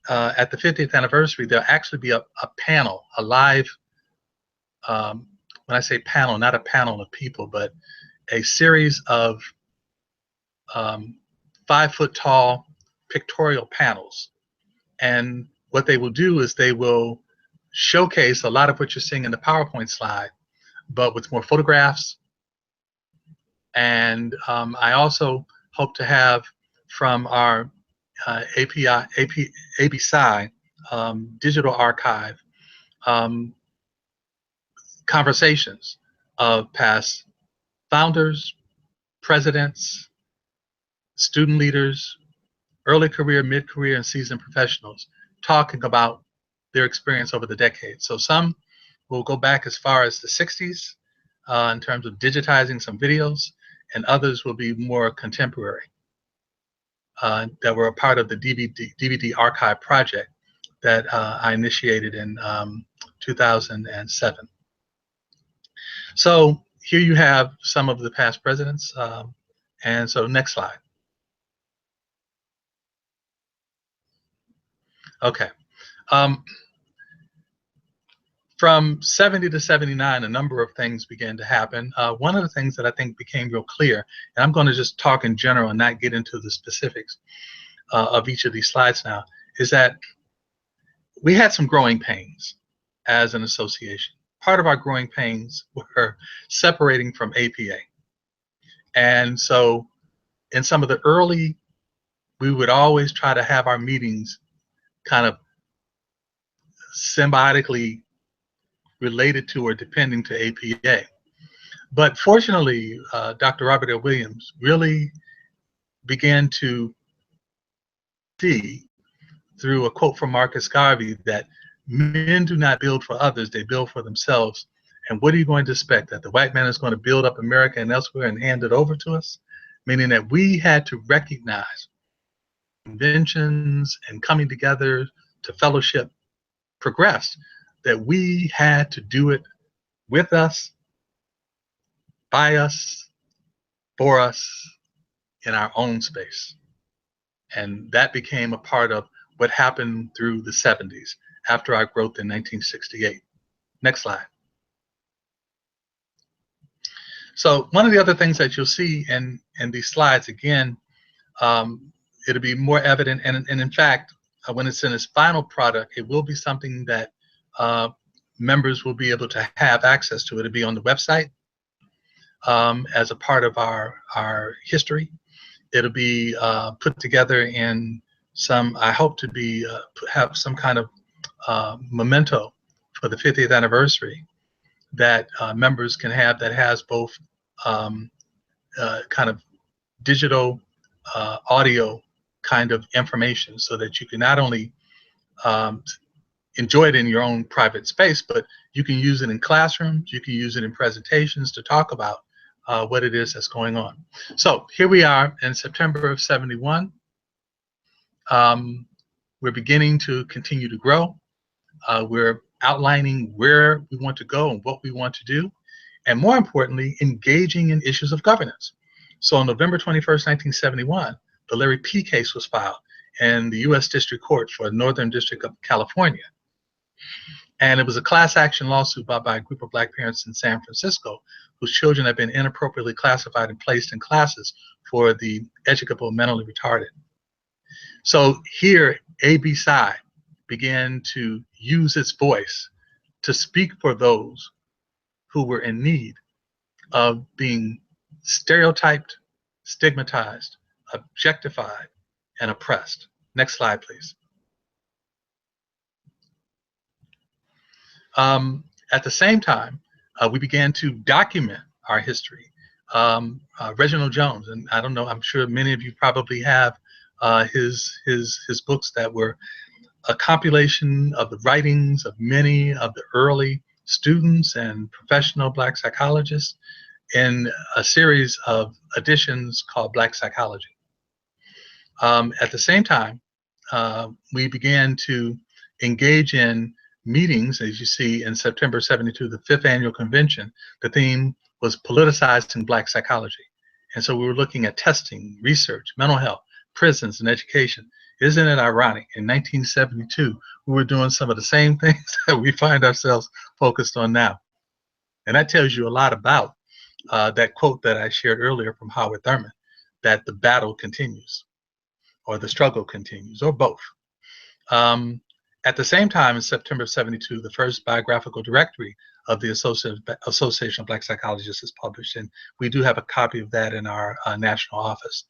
at the 50th anniversary, there'll actually be a panel, a live, when I say panel, not a panel of people, but a series of 5-foot-tall pictorial panels. And what they will do is they will showcase a lot of what you're seeing in the PowerPoint slide, but with more photographs. And I also hope to have from our ABPsi digital archive conversations of past founders, presidents, student leaders, early career, mid-career, and seasoned professionals talking about their experience over the decades. So some will go back as far as the 60s in terms of digitizing some videos, and others will be more contemporary that were a part of the DVD archive project that I initiated in 2007. So here you have some of the past presidents. And so next slide. Okay. From 70 to 79, a number of things began to happen. One of the things that I think became real clear, and I'm going to just talk in general and not get into the specifics of each of these slides now, is that we had some growing pains as an association. Part of our growing pains were separating from APA. And so in some of the early, we would always try to have our meetings kind of symbiotically related to or depending to APA. But fortunately, Dr. Robert L. Williams really began to see through a quote from Marcus Garvey that men do not build for others, they build for themselves. And what are you going to expect? That the white man is going to build up America and elsewhere and hand it over to us? meaning that we had to recognize conventions and coming together to fellowship progressed, that we had to do it with us, by us, for us, in our own space. And that became a part of what happened through the 70s after our growth in 1968. Next slide. So one of the other things that you'll see in these slides, again, it'll be more evident, and in fact, when it's in its final product, it will be something that members will be able to have access to. It'll be on the website as a part of our history. It'll be put together in some, I hope to be, have some kind of memento for the 50th anniversary that members can have, that has both kind of digital, audio kind of information, so that you can not only enjoy it in your own private space, but you can use it in classrooms, you can use it in presentations to talk about what it is that's going on. So here we are in September of '71. We're beginning to continue to grow. We're outlining where we want to go and what we want to do, and more importantly, engaging in issues of governance. So on November 21st, 1971, the Larry P. case was filed in the U.S. District Court for the Northern District of California. And it was a class action lawsuit brought by a group of Black parents in San Francisco whose children had been inappropriately classified and placed in classes for the educable mentally retarded. So here, ABPsi began to use its voice to speak for those who were in need of being stereotyped, stigmatized, objectified, and oppressed. Next slide, please. At the same time, we began to document our history. Reginald Jones, and I don't know, I'm sure many of you probably have his books that were a compilation of the writings of many of the early students and professional Black psychologists in a series of editions called Black Psychology. At the same time, we began to engage in meetings, as you see in September '72, the 5th annual convention. The theme was politicizing Black psychology. And so we were looking at testing, research, mental health, prisons, and education. Isn't it ironic? In 1972, we were doing some of the same things that we find ourselves focused on now. And that tells you a lot about that quote that I shared earlier from Howard Thurman, that the battle continues, or the struggle continues, or both. At the same time, in September '72, the first biographical directory of the Association of Black Psychologists is published, and we do have a copy of that in our national office.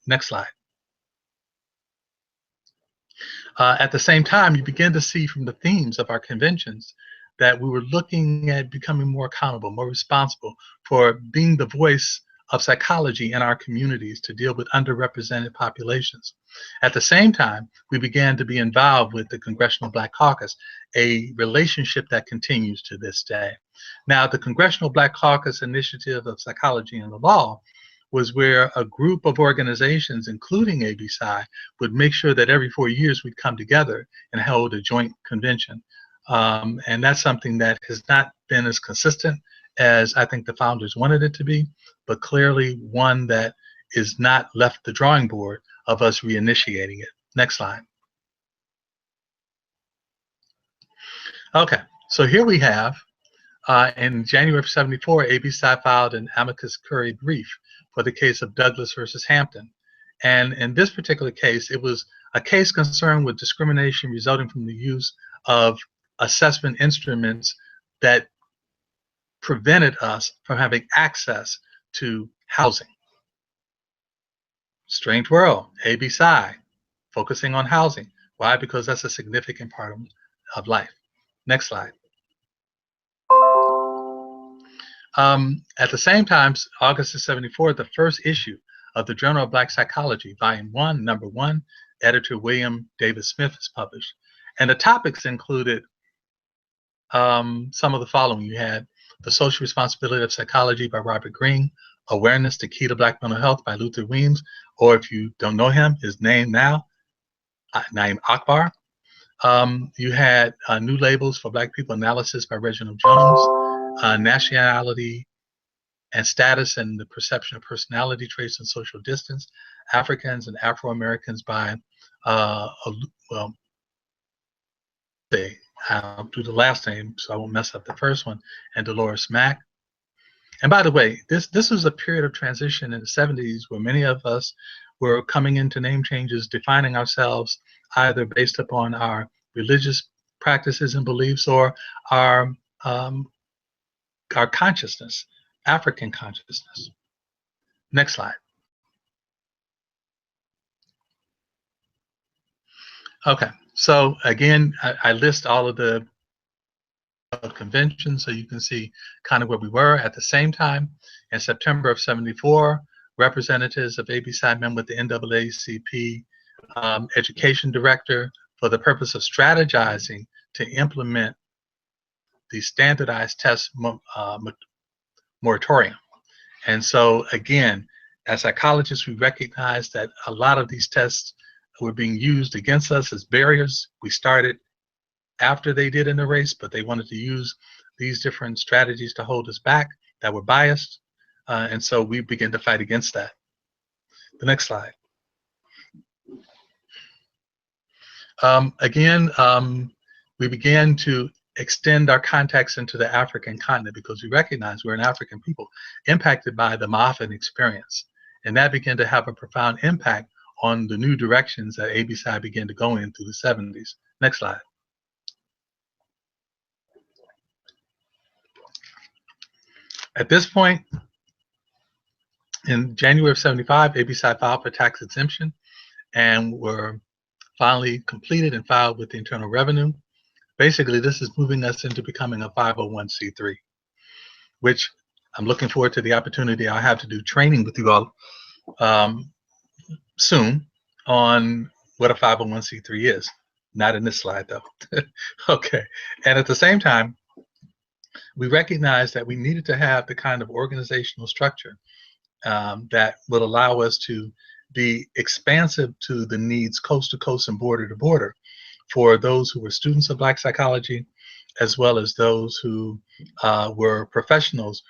Next slide. At the same time, you begin to see from the themes of our conventions that we were looking at becoming more accountable, more responsible for being the voice of psychology in our communities to deal with underrepresented populations. At the same time, we began to be involved with the Congressional Black Caucus, a relationship that continues to this day. Now, the Congressional Black Caucus Initiative of Psychology and the Law was where a group of organizations, including ABPsi, would make sure that every 4 years we'd come together and hold a joint convention. And that's something that has not been as consistent as I think the founders wanted it to be, but clearly one that is not left the drawing board of us reinitiating it. Next slide. Okay, so here we have, in January of '74, ABPsi filed an amicus curiae brief for the case of Douglas versus Hampton. And in this particular case, it was a case concerned with discrimination resulting from the use of assessment instruments that prevented us from having access to housing. Strange world, ABPsi, focusing on housing. Why? Because that's a significant part of life. Next slide. At the same time, August of '74, the first issue of the Journal of Black Psychology, Volume 1, Number 1, editor William Davis Smith is published. And the topics included some of the following. You had The Social Responsibility of Psychology by Robert Greene, Awareness, the Key to Black Mental Health by Luther Weems, or if you don't know him, his name now, Naeem Akbar. You had New Labels for Black People Analysis by Reginald Jones, Nationality and Status and the Perception of Personality Traits and Social Distance, Africans and Afro-Americans by, well, I'll do the last name so I won't mess up the first one, and Dolores Mack. And by the way, this was a period of transition in the 70s where many of us were coming into name changes, defining ourselves either based upon our religious practices and beliefs or our consciousness, African consciousness. Next slide. Okay, so again, I list all of the conventions so you can see kind of where we were. At the same time, in September of '74, representatives of ABPsi met with the NAACP education director for the purpose of strategizing to implement the standardized test moratorium. And so again, as psychologists, we recognize that a lot of these tests were being used against us as barriers. We started after they did in the race, but they wanted to use these different strategies to hold us back that were biased. And so we began to fight against that. The next slide. We began to extend our contacts into the African continent because we recognize we're an African people impacted by the Moffat experience. And that began to have a profound impact on the new directions that ABPsi began to go in through the 70s. Next slide. At this point, in January of '75, ABPsi filed for tax exemption and were finally completed and filed with the Internal Revenue. Basically, this is moving us into becoming a 501c3, which I'm looking forward to the opportunity I'll have to do training with you all soon on what a 501c3 is. Not in this slide, though. Okay. And at the same time, we recognized that we needed to have the kind of organizational structure that would allow us to be expansive to the needs coast to coast and border to border for those who were students of Black psychology, as well as those who were professionals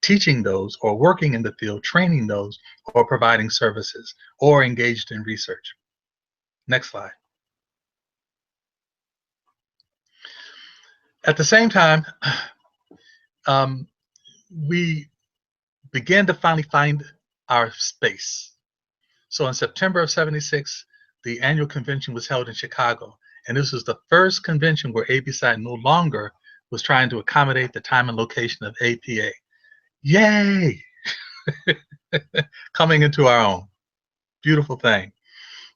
teaching those or working in the field, training those, or providing services, or engaged in research. Next slide. At the same time, we began to finally find our space. So in September of '76, the annual convention was held in Chicago. And this was the first convention where ABPsi no longer was trying to accommodate the time and location of APA. Yay! Coming into our own. Beautiful thing.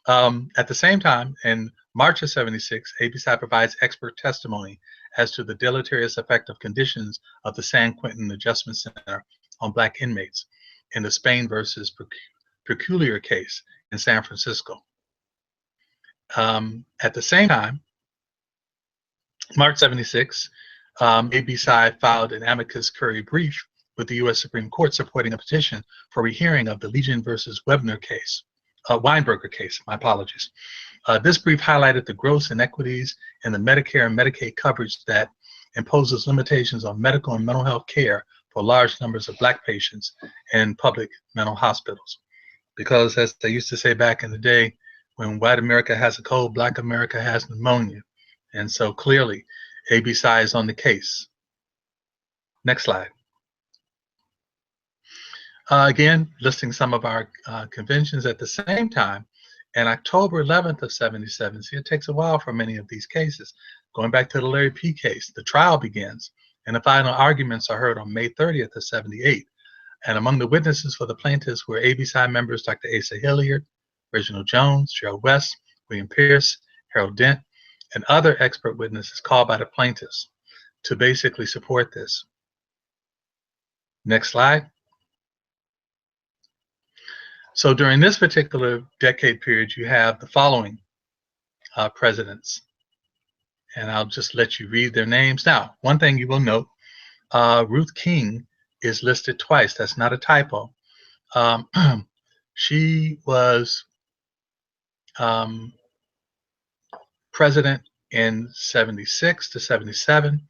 At the same time, in March of '76, ABPsi provides expert testimony as to the deleterious effect of conditions of the San Quentin Adjustment Center on Black inmates in the Spain versus Peculiar case in San Francisco. At the same time, March '76, ABPsi filed an amicus curiae brief with the U.S. Supreme Court supporting a petition for rehearing of the Legion versus Webner case, Weinberger case, my apologies. This brief highlighted the gross inequities in the Medicare and Medicaid coverage that imposes limitations on medical and mental health care for large numbers of Black patients in public mental hospitals. Because as they used to say back in the day, when white America has a cold, Black America has pneumonia. And so clearly, ABPsi is on the case. Next slide. Again, listing some of our conventions at the same time. And October 11th of '77, see, it takes a while for many of these cases. Going back to the Larry P. case, the trial begins, and the final arguments are heard on May 30th of '78. And among the witnesses for the plaintiffs were ABPsi members Dr. Asa Hilliard, Reginald Jones, Gerald West, William Pierce, Harold Dent, and other expert witnesses called by the plaintiffs to basically support this. Next slide. So during this particular decade period, you have the following presidents. And I'll just let you read their names. Now, one thing you will note, Ruth King is listed twice. That's not a typo. She was president in 76 to 77,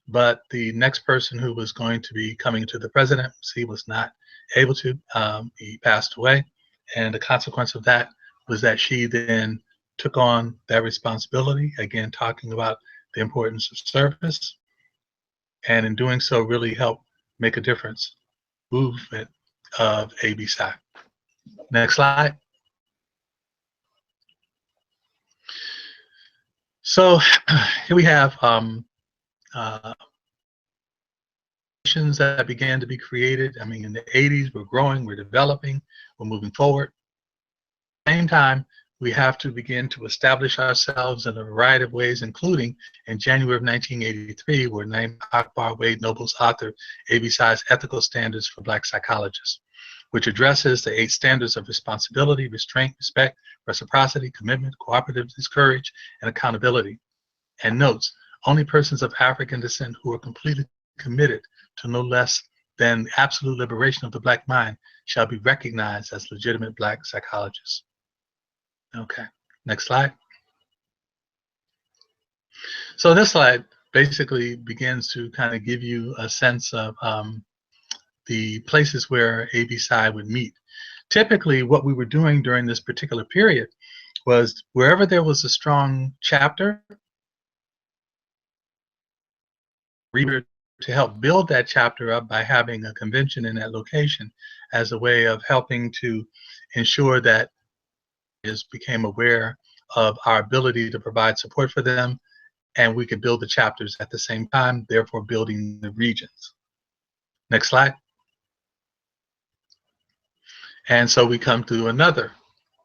but the next person who was going to be coming to the presidency was not able to. He passed away, and the consequence of that was that she then took on that responsibility, again talking about the importance of service, and in doing so really helped make a difference. Movement of ABPsi. Next slide. So here we have that began to be created. I mean, in the 80s, we're growing, we're developing, we're moving forward. At the same time, we have to begin to establish ourselves in a variety of ways, including in January of 1983, we're named Akbar Wade Noble's author, ABPsi's Ethical Standards for Black Psychologists, which addresses the 8 standards of responsibility, restraint, respect, reciprocity, commitment, cooperativeness, courage, and accountability. And notes, only persons of African descent who are completely committed to no less than the absolute liberation of the Black mind shall be recognized as legitimate Black psychologists. Okay, next slide. So this slide basically begins to kind of give you a sense of the places where ABPsi would meet. Typically, what we were doing during this particular period was wherever there was a strong chapter, to help build that chapter up by having a convention in that location as a way of helping to ensure that became aware of our ability to provide support for them, and we could build the chapters at the same time, therefore building the regions. Next slide. And so we come to another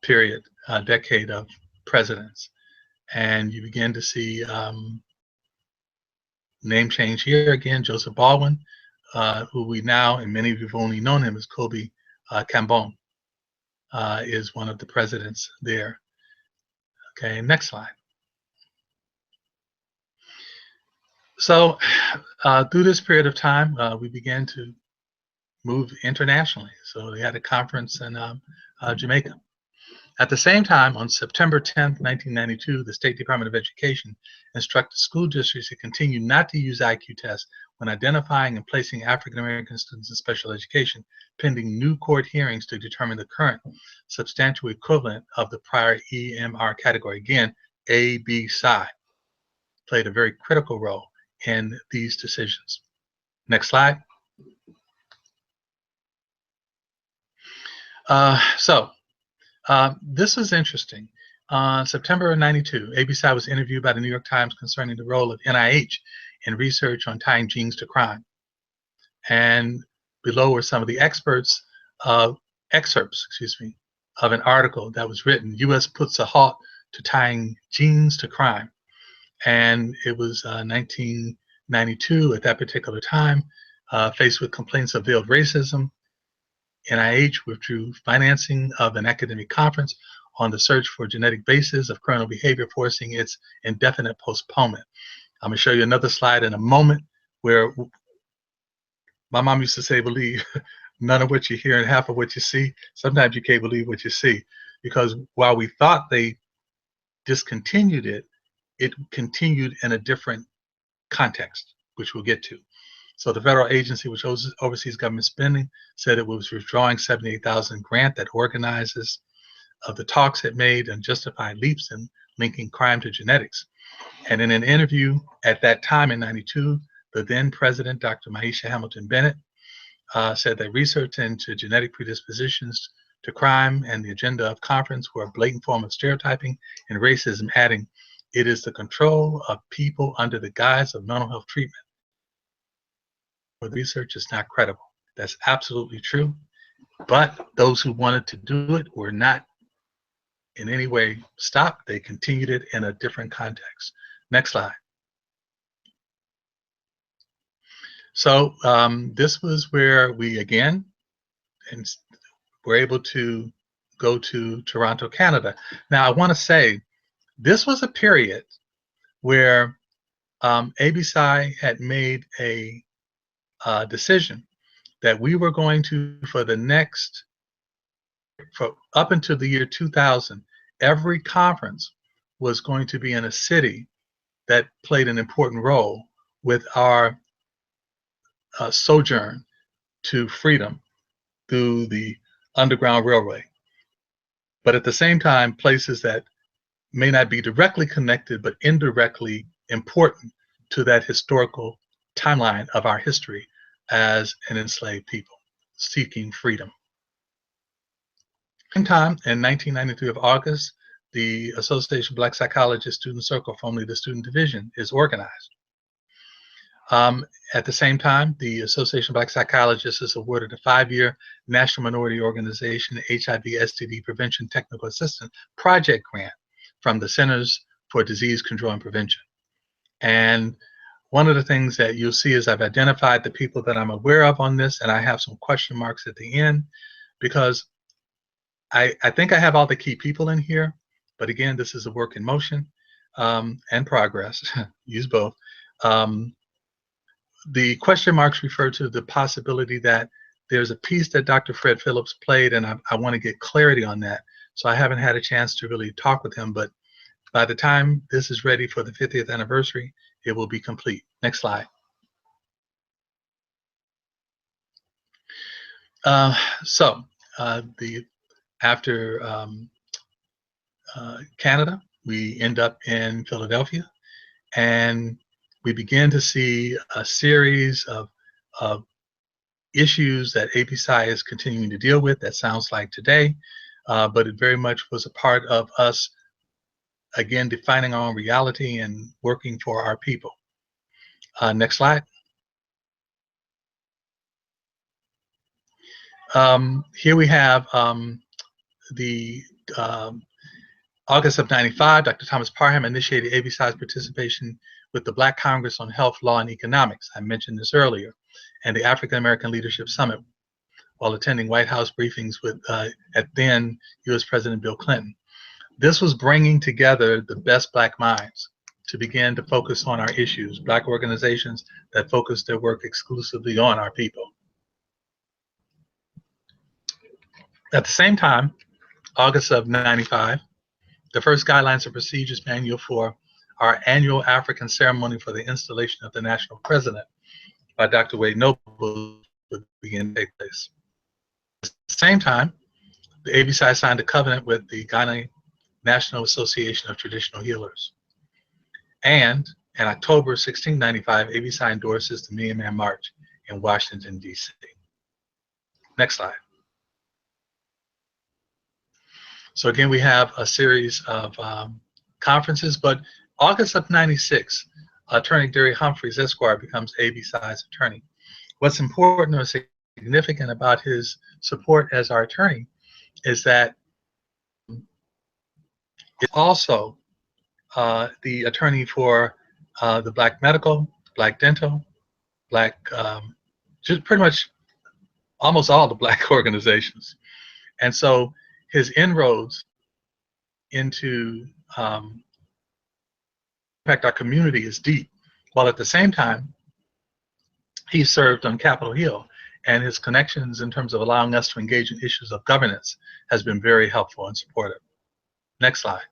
period, a decade of presidents, and you begin to see name change here again. Joseph Baldwin, who we now, and many of you have only known him as Kobe Kambon, is one of the presidents there. Okay, next slide. So through this period of time, we began to move internationally. So they had a conference in Jamaica. At the same time, on September 10th, 1992, the State Department of Education instructed school districts to continue not to use IQ tests when identifying and placing African American students in special education, pending new court hearings to determine the current substantial equivalent of the prior EMR category. Again, ABPsi played a very critical role in these decisions. Next slide. This is interesting. On September of '92, ABPsi was interviewed by the New York Times concerning the role of NIH in research on tying genes to crime. And below were some of the excerpts, of an article that was written, U.S. puts a halt to tying genes to crime. And it was 1992 at that particular time, faced with complaints of veiled racism. NIH withdrew financing of an academic conference on the search for genetic basis of criminal behavior, forcing its indefinite postponement. I'm going to show you another slide in a moment where my mom used to say, believe none of what you hear and half of what you see. Sometimes you can't believe what you see, because while we thought they discontinued it, it continued in a different context, which we'll get to. So the federal agency which oversees government spending said it was withdrawing $78,000 grant that organizers of the talks had made and justified leaps in linking crime to genetics. And in an interview at that time in '92, the then president, Dr. Maisha Hamilton Bennett, said that research into genetic predispositions to crime and the agenda of conference were a blatant form of stereotyping and racism, adding, "It is the control of people under the guise of mental health treatment. The research is not credible." That's absolutely true. But those who wanted to do it were not in any way stopped. They continued it in a different context. Next slide. So this was where we again were able to go to Toronto, Canada. Now I want to say this was a period where ABPsi had made a decision that we were going to, for up until the year 2000, every conference was going to be in a city that played an important role with our sojourn to freedom through the Underground Railway. But at the same time, places that may not be directly connected, but indirectly important to that historical timeline of our history as an enslaved people seeking freedom. Same time, in 1993 of August, the Association of Black Psychologists Student Circle, formerly the Student Division, is organized. At the same time, the Association of Black Psychologists is awarded a 5-year National Minority Organization HIV/STD Prevention Technical Assistance Project Grant from the Centers for Disease Control and Prevention. And one of the things that you'll see is I've identified the people that I'm aware of on this, and I have some question marks at the end, because I think I have all the key people in here, but again, this is a work in motion and progress. Use both. The question marks refer to the possibility that there's a piece that Dr. Fred Phillips played, and I want to get clarity on that. So I haven't had a chance to really talk with him, but by the time this is ready for the 50th anniversary, it will be complete. Next slide. After Canada, we end up in Philadelphia, and we begin to see a series of issues that ABPsi is continuing to deal with. That sounds like today, but it very much was a part of us, again, defining our own reality and working for our people. Next slide. Here we have the August of '95, Dr. Thomas Parham initiated ABPsi's participation with the Black Congress on Health, Law, and Economics. I mentioned this earlier, and the African American Leadership Summit while attending White House briefings with at then U.S. President Bill Clinton. This was bringing together the best Black minds to begin to focus on our issues, Black organizations that focus their work exclusively on our people. At the same time, August of '95, the first Guidelines and Procedures Manual for our annual African ceremony for the installation of the national president by Dr. Wade Noble would begin to take place. At the same time, the ABPsi signed a covenant with the Ghana National Association of Traditional Healers. And in October 1695, ABPsi endorses the Million Man March in Washington, D.C. Next slide. So again, we have a series of conferences, but August of '96, Attorney Derry Humphreys, Esquire, becomes ABPsi's attorney. What's important or significant about his support as our attorney is that it's also the attorney for the Black medical, Black dental, Black, just pretty much almost all the Black organizations. And so his inroads into impact our community is deep, while at the same time, he served on Capitol Hill, and his connections in terms of allowing us to engage in issues of governance has been very helpful and supportive. Next slide.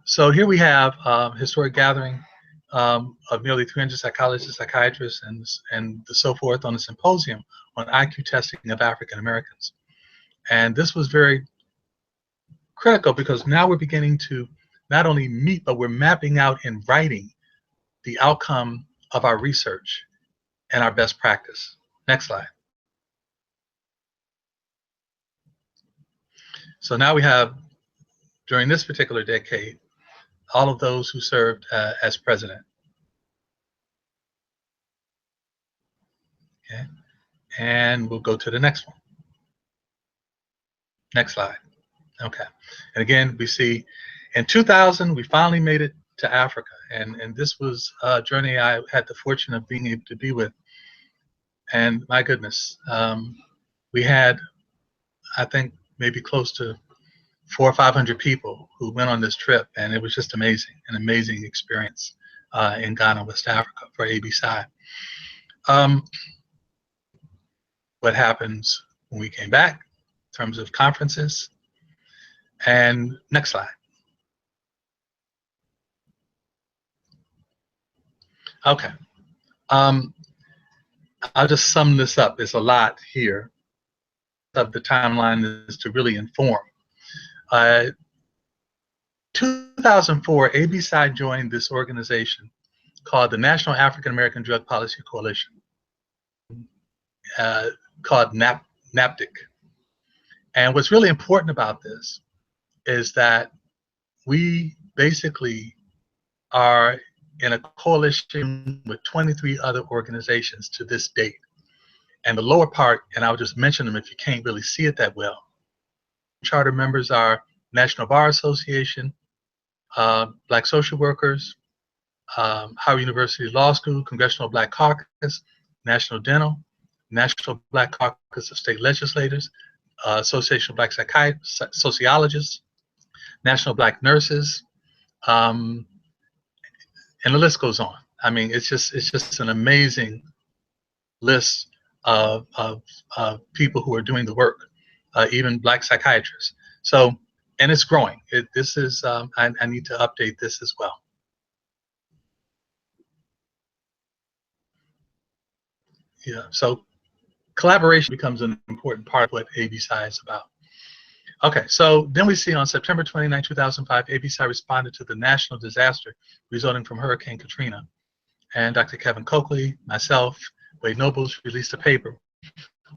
So here we have a historic gathering of nearly 300 psychologists, psychiatrists, and so forth on a symposium on IQ testing of African Americans. And this was very critical because now we're beginning to not only meet, but we're mapping out in writing the outcome of our research and our best practice. Next slide. So now we have, during this particular decade, all of those who served as president. Okay, and we'll go to the next one. Next slide. Okay, and again, we see in 2000, we finally made it to Africa, and this was a journey I had the fortune of being able to be with. And my goodness, we had, I think, maybe close to 400 or 500 people who went on this trip, and it was just amazing, an amazing experience. in Ghana, West Africa for ABPsi. What happens when we came back in terms of conferences. And next slide. Okay. I'll just sum this up. There's a lot here. Of the timeline is to really inform. 2004, ABPsi joined this organization called the National African American Drug Policy Coalition, called NAPDC. And what's really important about this is that we basically are in a coalition with 23 other organizations to this date. And the lower part, and I'll just mention them if you can't really see it that well. Charter members are National Bar Association, Black Social Workers, Howard University Law School, Congressional Black Caucus, National Dental, National Black Caucus of State Legislators, Association of Black Sociologists, National Black Nurses, and the list goes on. I mean, it's just an amazing list of people who are doing the work, even Black psychiatrists. So, and it's growing. This is, I need to update this as well. Yeah, so collaboration becomes an important part of what ABPsi is about. Okay, so then we see on September 29, 2005, ABPsi responded to the national disaster resulting from Hurricane Katrina. And Dr. Kevin Cooke, myself, Wade Nobles released a paper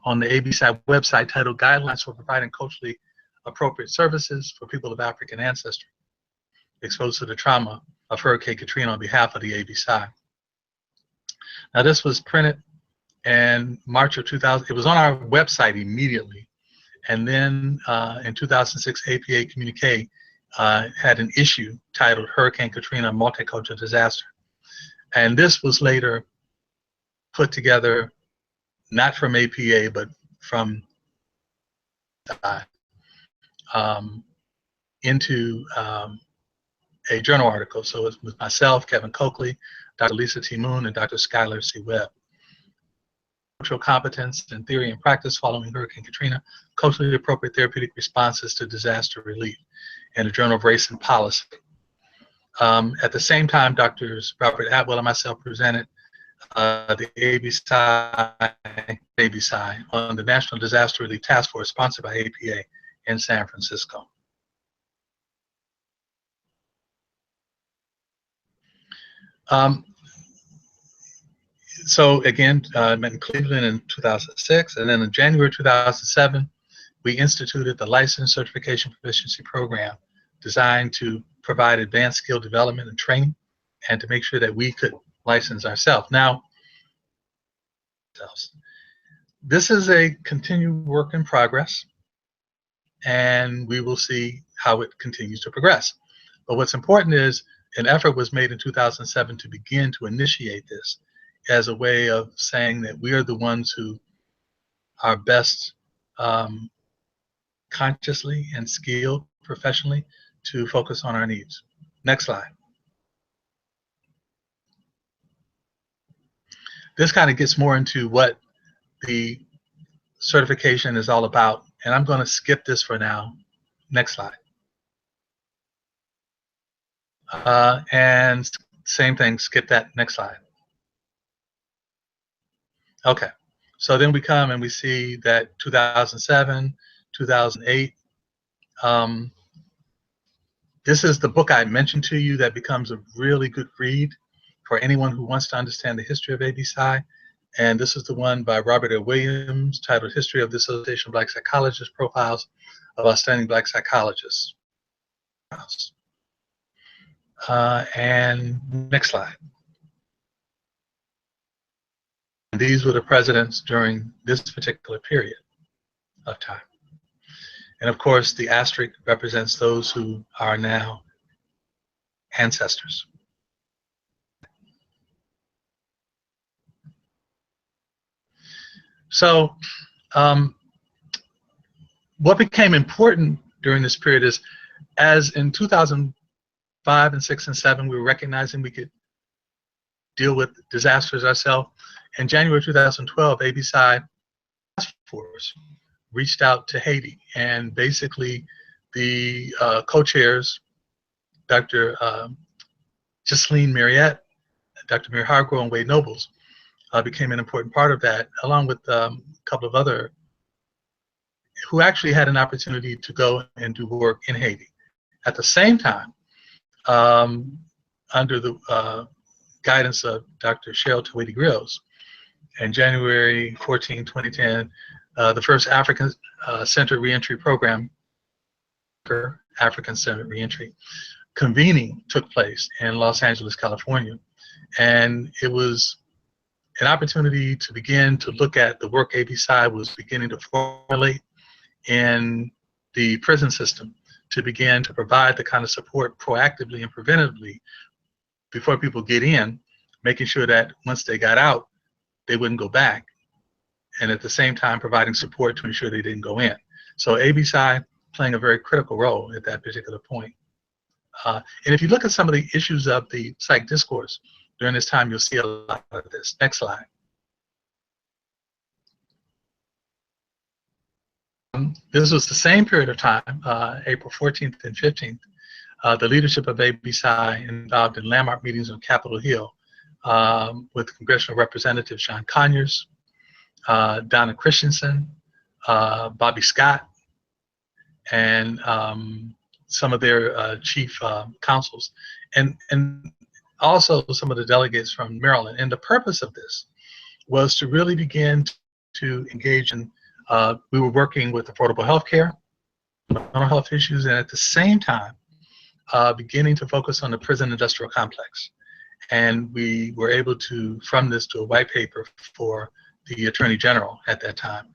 on the ABPsi website titled Guidelines for Providing Culturally Appropriate Services for People of African Ancestry, exposed to the trauma of Hurricane Katrina on behalf of the ABPsi. Now this was printed in March of 2000. It was on our website immediately. And then in 2006, APA Communique had an issue titled Hurricane Katrina Multicultural Disaster. And this was later put together, not from APA, but from into a journal article. So it was myself, Kevin Cooke, Dr. Lisa T. Moon, and Dr. Skylar C. Webb. Cultural competence and theory and practice following Hurricane Katrina, culturally appropriate therapeutic responses to disaster relief, in the Journal of Race and Policy. At the same time, Drs. Robert Atwell and myself presented the ABPsi on the National Disaster Relief Task Force sponsored by APA in San Francisco. So again, met in Cleveland in 2006, and then in January 2007, we instituted the License Certification Proficiency Program designed to provide advanced skill development and training and to make sure that we could license ourselves. Now, this is a continued work in progress, and we will see how it continues to progress. But what's important is an effort was made in 2007 to begin to initiate this as a way of saying that we are the ones who are best consciously and skilled professionally to focus on our needs. Next slide. This kind of gets more into what the certification is all about, and I'm going to skip this for now. Next slide. And same thing, skip that. Next slide. Okay, so then we come and we see that 2007, 2008, this is the book I mentioned to you that becomes a really good read for anyone who wants to understand the history of ABPsi. And this is the one by Robert A. Williams titled History of the Association of Black Psychologists, Profiles of Outstanding Black Psychologists. And next slide. These were the presidents during this particular period of time. And of course, the asterisk represents those who are now ancestors. So what became important during this period is, as in 2005 and 6 and 7, we were recognizing we could deal with disasters ourselves. In January 2012, ABPsi task force reached out to Haiti, and basically the co-chairs, Dr. Ghislaine Mariette, Dr. Mary Hargrove, and Wade Nobles, became an important part of that, along with a couple of other who actually had an opportunity to go and do work in Haiti. At the same time, under the guidance of Dr. Cheryl Tawiti Grills, in January 14, 2010, the first African Centered Reentry Program, African Centered Reentry, convening took place in Los Angeles, California. And it was an opportunity to begin to look at the work ABPsi was beginning to formulate in the prison system, to begin to provide the kind of support proactively and preventively before people get in, making sure that once they got out, they wouldn't go back, and at the same time providing support to ensure they didn't go in. So ABPsi playing a very critical role at that particular point. And if you look at some of the issues of the psych discourse during this time, you'll see a lot of this. Next slide. This was the same period of time, April 14th and 15th. The leadership of ABPsi involved in landmark meetings on Capitol Hill with Congressional Representatives John Conyers, Donna Christensen, Bobby Scott, and some of their chief counsels, and also some of the delegates from Maryland. And the purpose of this was to really begin to engage in, we were working with affordable health care, mental health issues, and at the same time, beginning to focus on the prison industrial complex. And we were able to, from this, to a white paper for the Attorney General at that time,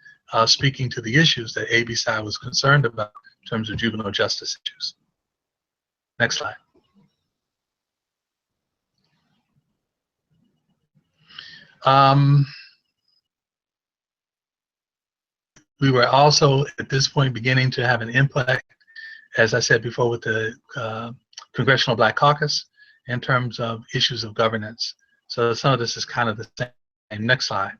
speaking to the issues that ABPsi was concerned about in terms of juvenile justice issues. Next slide. We were also at this point beginning to have an input, as I said before, with the Congressional Black Caucus in terms of issues of governance. So some of this is kind of the same. Next slide.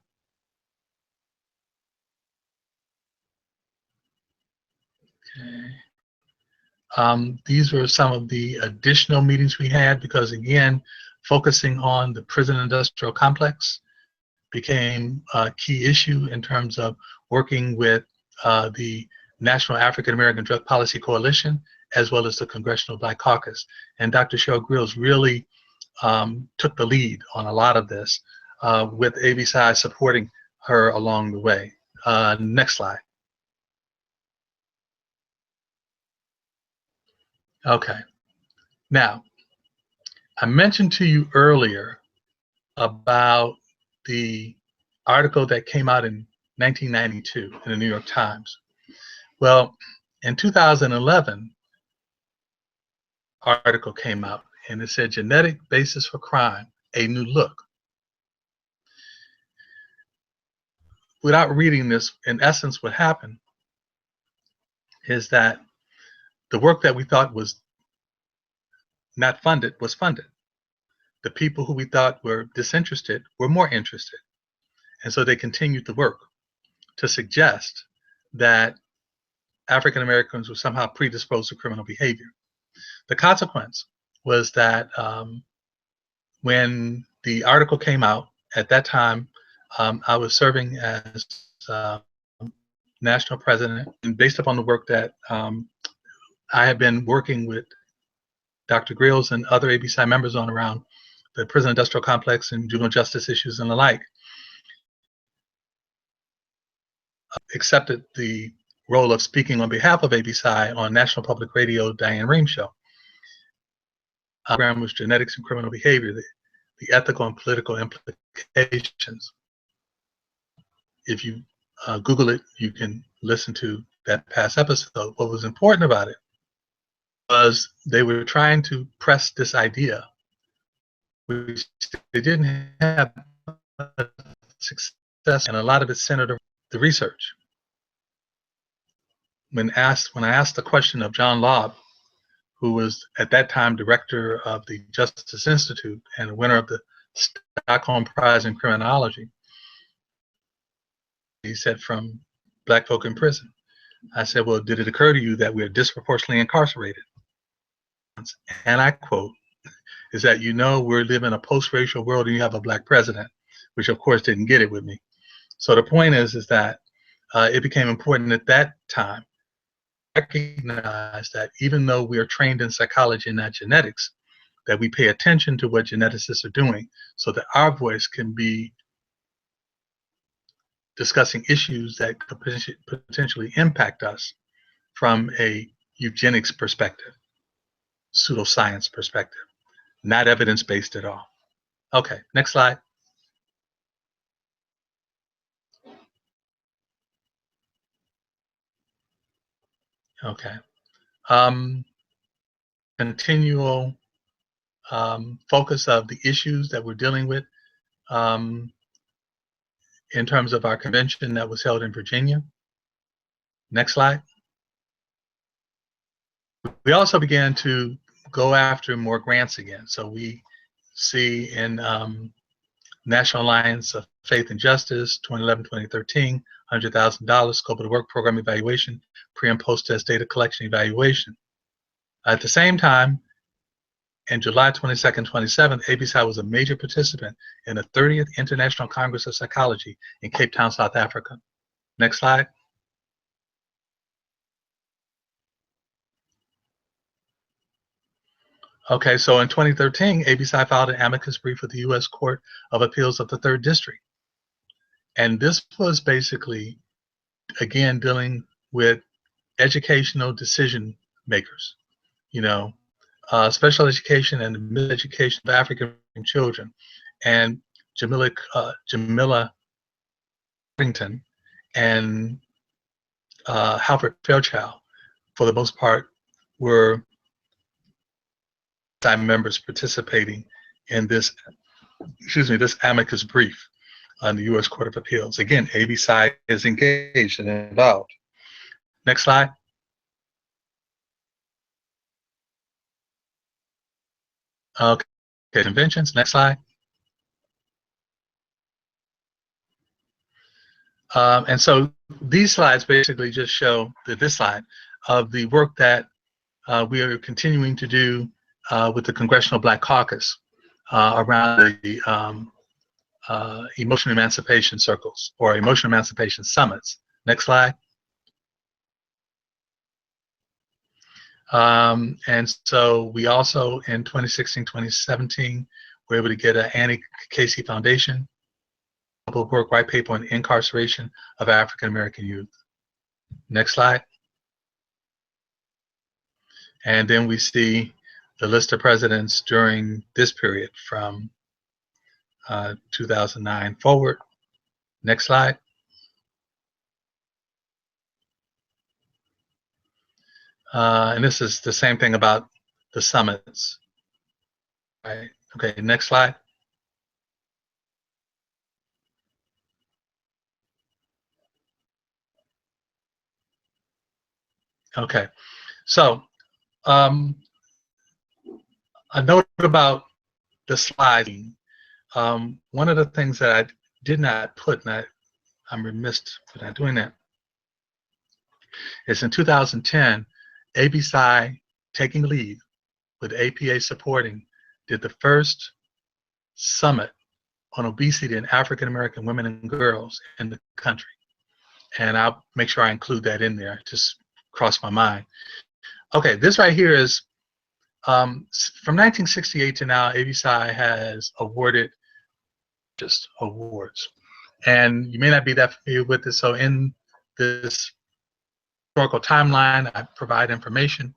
Okay. These were some of the additional meetings we had, because again, focusing on the prison industrial complex became a key issue in terms of working with the National African American Drug Policy Coalition, as well as the Congressional Black Caucus. And Dr. Cheryl Grills really took the lead on a lot of this, with ABPsi supporting her along the way. Next slide. Okay. Now, I mentioned to you earlier about the article that came out in 1992 in the New York Times. Well, in 2011, article came out, and it said, "Genetic Basis for Crime, A New Look." Without reading this, in essence, what happened is that the work that we thought was not funded was funded. The people who we thought were disinterested were more interested. And so they continued the work to suggest that African Americans were somehow predisposed to criminal behavior. The consequence was that when the article came out, at that time, I was serving as national president, and based upon the work that I had been working with Dr. Grills and other ABPsi members on around the prison industrial complex and juvenile justice issues and the like, accepted the role of speaking on behalf of ABPsi on National Public Radio, Diane Rehm Show. The program was Genetics and Criminal Behavior, the ethical and political implications. If you Google it, you can listen to that past episode. What was important about it was they were trying to press this idea, which they didn't have success, and a lot of it centered around the research. When I asked the question of John Lobb, who was at that time director of the Justice Institute and the winner of the Stockholm Prize in Criminology. He said, from black folk in prison. I said, well, did it occur to you that we are disproportionately incarcerated? And I quote, is that, you know, we're living in a post-racial world and you have a black president, which of course didn't get it with me. So the point is that it became important at that time to recognize that even though we are trained in psychology and not genetics, that we pay attention to what geneticists are doing so that our voice can be discussing issues that could potentially impact us from a eugenics perspective, pseudoscience perspective, not evidence-based at all. Okay, next slide. Okay. Continual focus of the issues that we're dealing with in terms of our convention that was held in Virginia. Next slide. We also began to go after more grants again. So we see in National Alliance of Faith and Justice, 2011-2013, $100,000 scope of the work program evaluation, pre and post test data collection evaluation. At the same time, in July 22nd, 27th, ABPsi was a major participant in the 30th International Congress of Psychology in Cape Town, South Africa. Next slide. Okay, so in 2013, ABPsi filed an amicus brief with the U.S. Court of Appeals of the 3rd District. And this was basically, again, dealing with educational decision makers, you know, special education and middle education of African children. And Jamila Covington and Halford Fairchild, for the most part, were members participating in this, this amicus brief on the U.S. Court of Appeals. Again, ABPsi is engaged and involved. Next slide. Okay, conventions. Next slide. And so these slides basically just show this slide of the work that we are continuing to do with the Congressional Black Caucus around the emotional emancipation circles or emotional emancipation summits. Next slide. And so we also, in 2016, 2017, were able to get an Annie Casey Foundation work white paper on incarceration of African American youth. Next slide. And then we see the list of presidents during this period from 2009 forward. Next slide. And this is the same thing about the summits. Right. Okay, next slide. Okay, so a note about the sliding. One of the things that I did not put, and I'm remiss for not doing that, is in 2010, ABPsi, taking the lead with APA supporting, did the first summit on obesity in African American women and girls in the country. And I'll make sure I include that in there, just crossed my mind. Okay, this right here is from 1968 to now, ABPsi has awarded just awards. And you may not be that familiar with it, so in this historical timeline, I provide information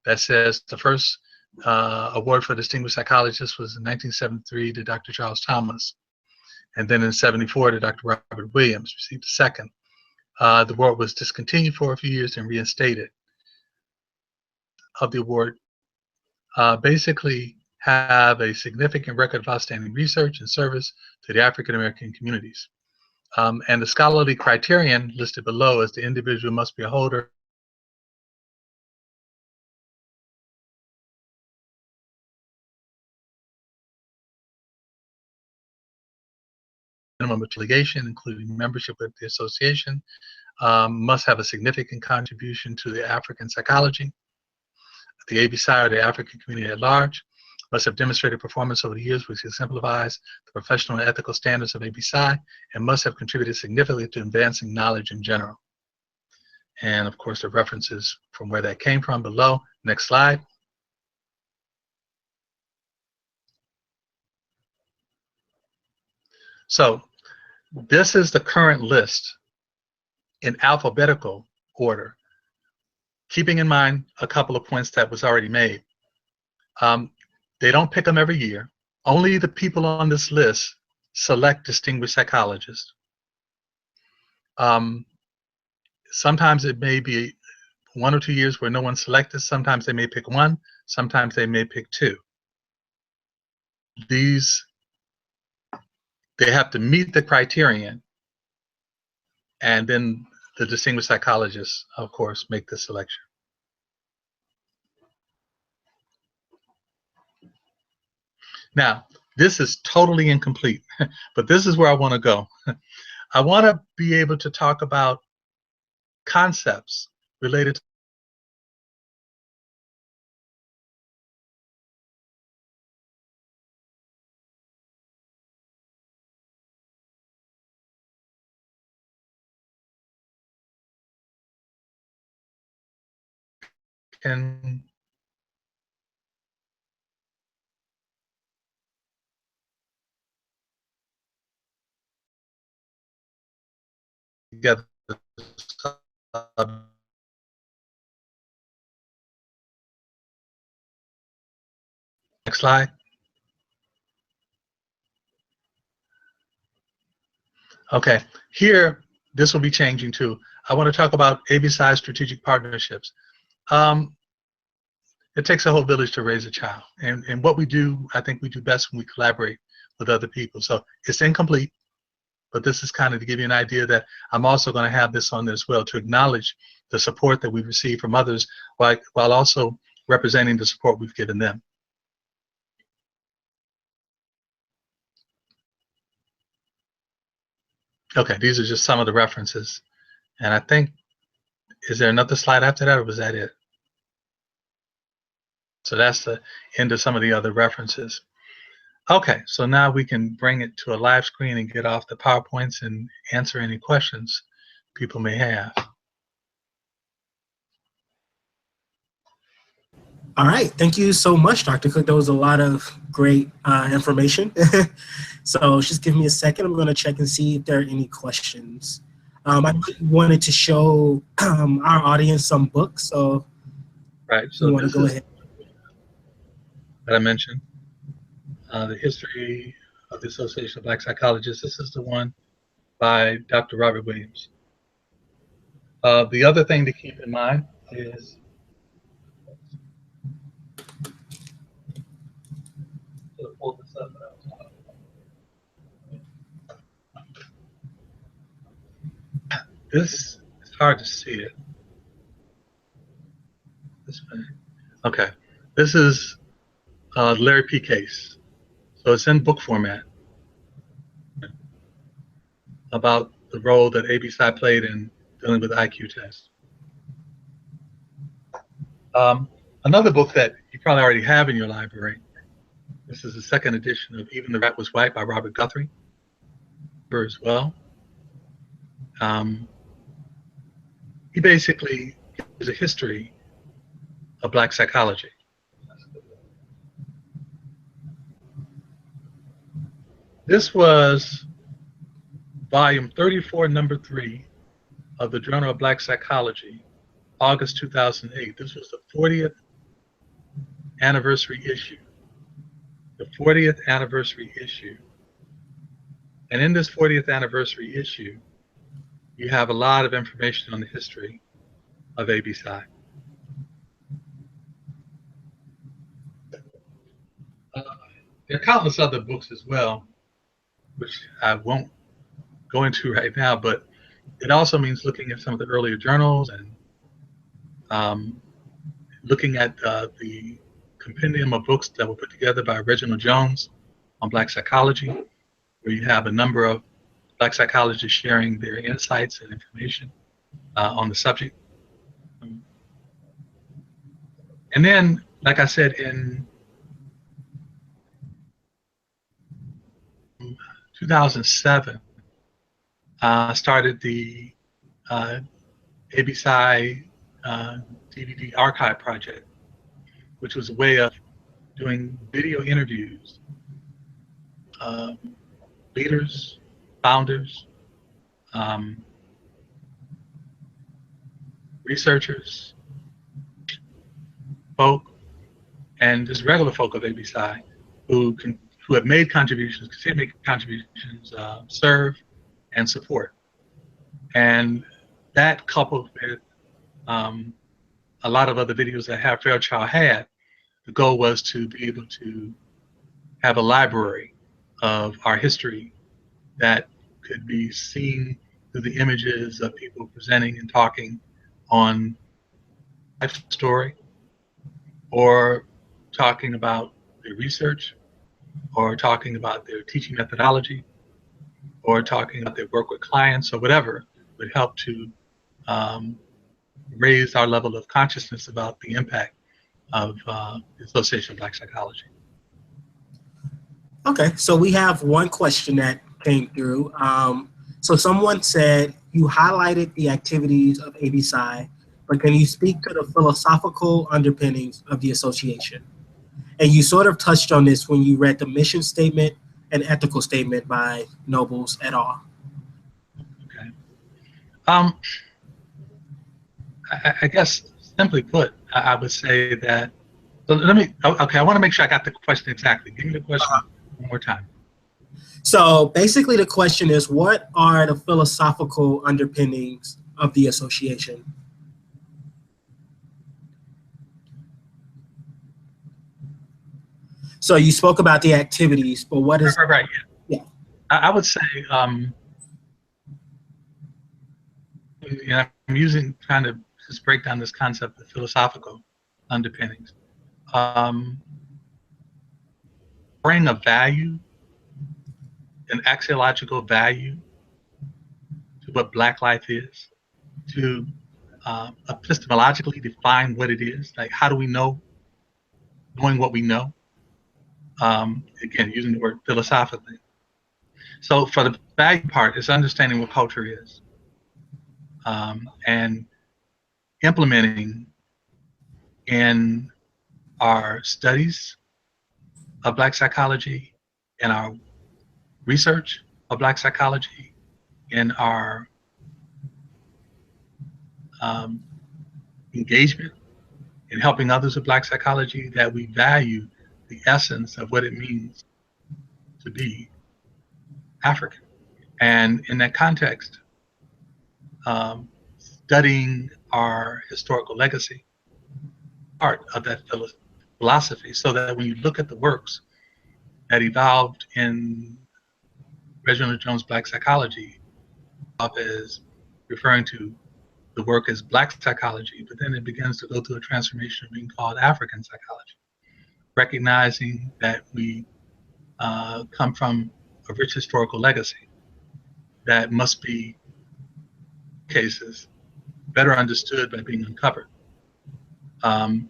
that says the first award for distinguished psychologist was in 1973 to Dr. Charles Thomas, and then in 74 to Dr. Robert Williams received the second. The award was discontinued for a few years and reinstated. Of the award, basically have a significant record of outstanding research and service to the African American communities. And the scholarly criterion listed below is the individual must be a holder minimum of litigation, including membership with the association, must have a significant contribution to the African psychology, the ABPsi, or the African community at large, must have demonstrated performance over the years which exemplifies the professional and ethical standards of ABPsi, and must have contributed significantly to advancing knowledge in general. And of course, the references from where that came from below. Next slide. So this is the current list in alphabetical order, keeping in mind a couple of points that was already made. They don't pick them every year. Only the people on this list select distinguished psychologists. Sometimes it may be 1 or 2 years where no one's selected. Sometimes they may pick one. Sometimes they may pick two. They have to meet the criterion, and then the distinguished psychologists, of course, make the selection. Now, this is totally incomplete, but this is where I want to go. I want to be able to talk about concepts related to and together. Next slide. Okay, here, this will be changing too. I want to talk about ABPsi strategic partnerships. It takes a whole village to raise a child. And what we do, I think we do best when we collaborate with other people. So it's incomplete, but this is kind of to give you an idea that I'm also going to have this on there as well to acknowledge the support that we've received from others while also representing the support we've given them. Okay, these are just some of the references. And I think, is there another slide after that, or was that it? So that's the end of some of the other references. Okay, so now we can bring it to a live screen and get off the PowerPoints and answer any questions people may have. All right, thank you so much, Dr. Cooke. That was a lot of great information. So just give me a second. I'm going to check and see if there are any questions. I wanted to show our audience some books, so right. So you want to go ahead. That I mentioned, the History of the Association of Black Psychologists. This is the one by Dr. Robert Williams. The other thing to keep in mind is this is hard to see it. This way. Okay, this is Larry P. Case. So it's in book format about the role that ABPsi played in dealing with IQ tests. Another book that you probably already have in your library, this is the second edition of Even the Rat Was White by Robert Guthrie as well. He basically gives a history of Black psychology. This was volume 34, number 3 of the Journal of Black Psychology, August 2008. This was the 40th anniversary issue. The 40th anniversary issue. And in this 40th anniversary issue, you have a lot of information on the history of ABPsi. There are countless other books as well, which I won't go into right now, but it also means looking at some of the earlier journals and looking at the compendium of books that were put together by Reginald Jones on Black psychology, where you have a number of Black psychologists sharing their insights and information on the subject. And then, like I said, in 2007, started the ABPsi DVD archive project, which was a way of doing video interviews, leaders, founders, researchers, folk, and just regular folk of ABPsi who have made contributions, continue to make contributions, serve and support. And that, coupled with a lot of other videos that Have Fairchild had, the goal was to be able to have a library of our history that could be seen through the images of people presenting and talking on life story, or talking about their research, or talking about their teaching methodology, or talking about their work with clients, or whatever would help to raise our level of consciousness about the impact of the Association of Black Psychology. Okay, so we have one question that came through. So someone said, you highlighted the activities of ABPsi, but can you speak to the philosophical underpinnings of the association? And you sort of touched on this when you read the mission statement and ethical statement by Nobles et al. Okay. I guess, simply put, I would say that, so let me, okay, I want to make sure I got the question exactly. Give me the question one more time. So basically the question is, what are the philosophical underpinnings of the association? So you spoke about the activities, but what is... Right. Yeah. I would say, I'm trying to just break down this concept of philosophical underpinnings. Bring a value, an axiological value to what Black life is, to epistemologically define what it is. Like, how do we know, knowing what we know? Again, using the word philosophically. So for the value part, it's understanding what culture is, and implementing in our studies of Black psychology, in our research of Black psychology, in our engagement in helping others with Black psychology, that we value the essence of what it means to be African. And in that context, studying our historical legacy, part of that philosophy, so that when you look at the works that evolved in Reginald Jones' Black psychology, as referring to the work as Black psychology, but then it begins to go through a transformation of being called African psychology, recognizing that we come from a rich historical legacy that must be cases better understood by being uncovered. So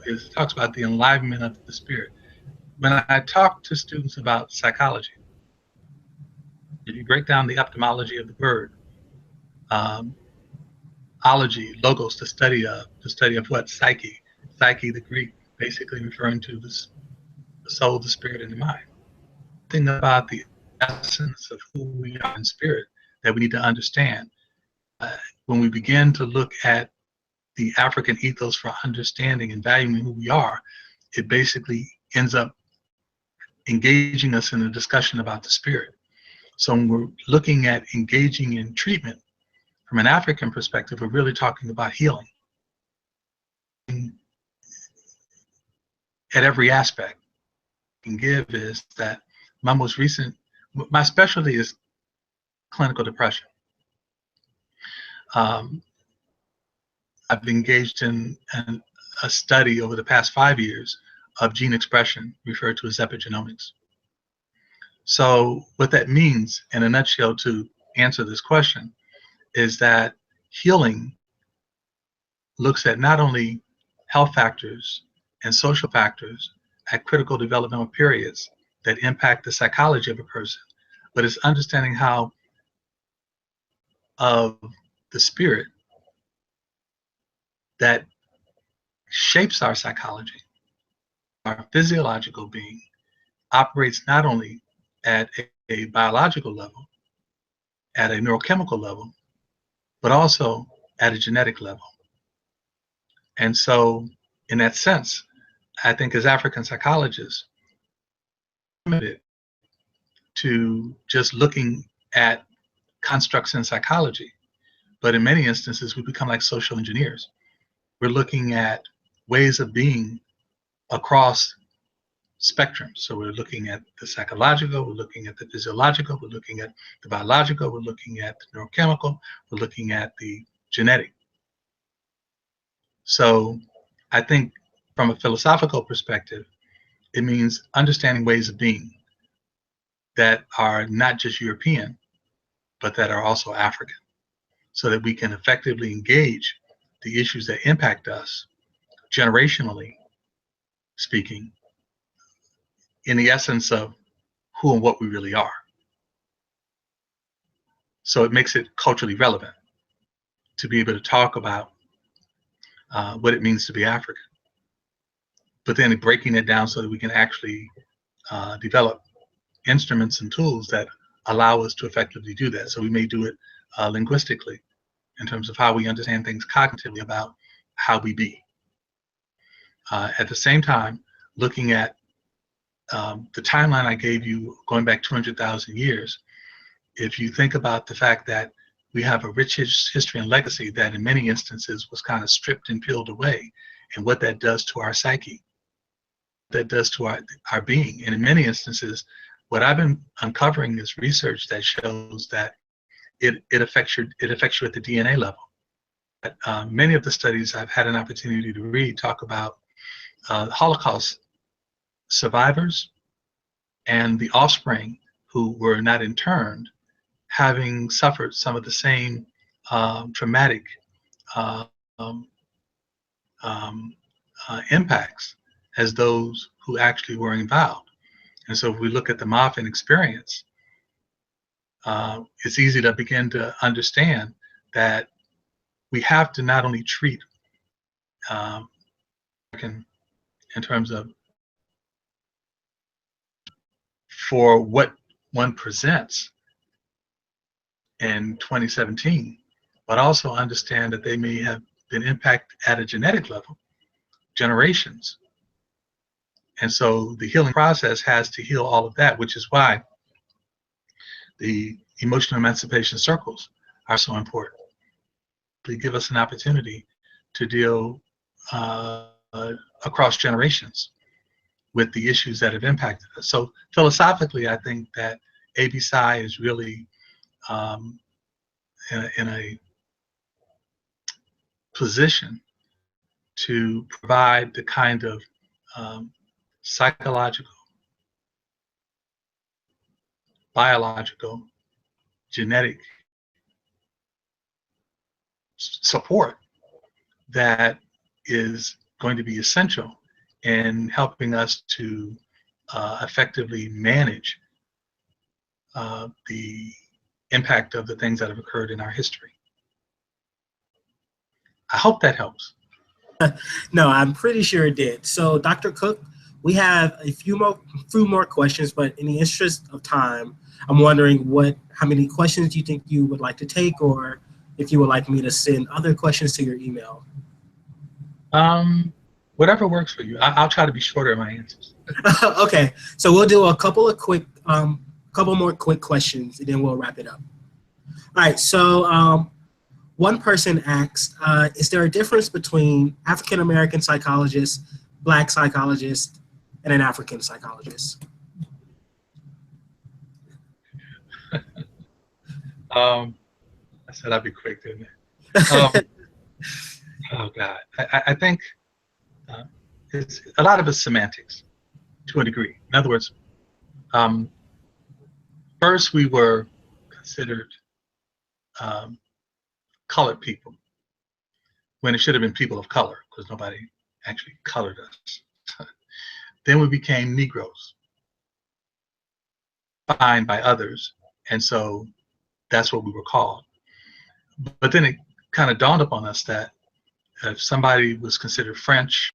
it talks about the enlivenment of the spirit. When I talk to students about psychology, if you break down the etymology of the word, ology, logos, the study of what? Psyche, the Greek, basically referring to the soul, the spirit, and the mind. Think about the essence of who we are in spirit that we need to understand. When we begin to look at the African ethos for understanding and valuing who we are, it basically ends up engaging us in a discussion about the spirit. So when we're looking at engaging in treatment from an African perspective, we're really talking about healing at every aspect. I can give is that my specialty is clinical depression. I've engaged in a study over the past 5 years of gene expression referred to as epigenomics. So what that means, in a nutshell, to answer this question, is that healing looks at not only health factors and social factors at critical developmental periods that impact the psychology of a person, but it's understanding how of the spirit that shapes our psychology, our physiological being, operates not only at a biological level, at a neurochemical level, but also at a genetic level. And so, in that sense, I think as African psychologists, we're limited to just looking at constructs in psychology, but in many instances, we become like social engineers. We're looking at ways of being across spectrums. So we're looking at the psychological, we're looking at the physiological, we're looking at the biological, we're looking at the neurochemical, we're looking at the genetic. So I think from a philosophical perspective, it means understanding ways of being that are not just European, but that are also African, so that we can effectively engage the issues that impact us generationally speaking, in the essence of who and what we really are. So it makes it culturally relevant to be able to talk about what it means to be African, but then breaking it down so that we can actually develop instruments and tools that allow us to effectively do that. So we may do it linguistically in terms of how we understand things cognitively about how we be. At the same time, looking at the timeline I gave you going back 200,000 years, if you think about the fact that we have a rich history and legacy that in many instances was kind of stripped and peeled away, and what that does to our psyche, that does to our being. And in many instances, what I've been uncovering is research that shows that it affects you at the DNA level. Many of the studies I've had an opportunity to read talk about Holocaust survivors and the offspring who were not interned having suffered some of the same traumatic impacts as those who actually were involved. And so if we look at the Moffin experience, it's easy to begin to understand that we have to not only treat in terms of for what one presents in 2017, but also understand that they may have been impacted at a genetic level, generations. And so the healing process has to heal all of that, which is why the emotional emancipation circles are so important. They give us an opportunity to deal across generations with the issues that have impacted us. So philosophically, I think that ABPsi is really in a position to provide the kind of psychological, biological, genetic support that is going to be essential in helping us to effectively manage the impact of the things that have occurred in our history. I hope that helps. No, I'm pretty sure it did. So, Dr. Cooke, we have a few more questions, but in the interest of time, I'm wondering how many questions do you think you would like to take, or if you would like me to send other questions to your email? Whatever works for you. I'll try to be shorter in my answers. Okay, so we'll do a couple more quick questions, and then we'll wrap it up. All right, so one person asked, is there a difference between African-American psychologists, Black psychologists, and an African psychologist? I said I'd be quick, didn't I? Oh God, I think it's a lot of it's semantics to a degree. In other words, First, we were considered colored people, when it should have been people of color, because nobody actually colored us. Then we became Negroes, defined by others, and so that's what we were called. But then it kind of dawned upon us that if somebody was considered French,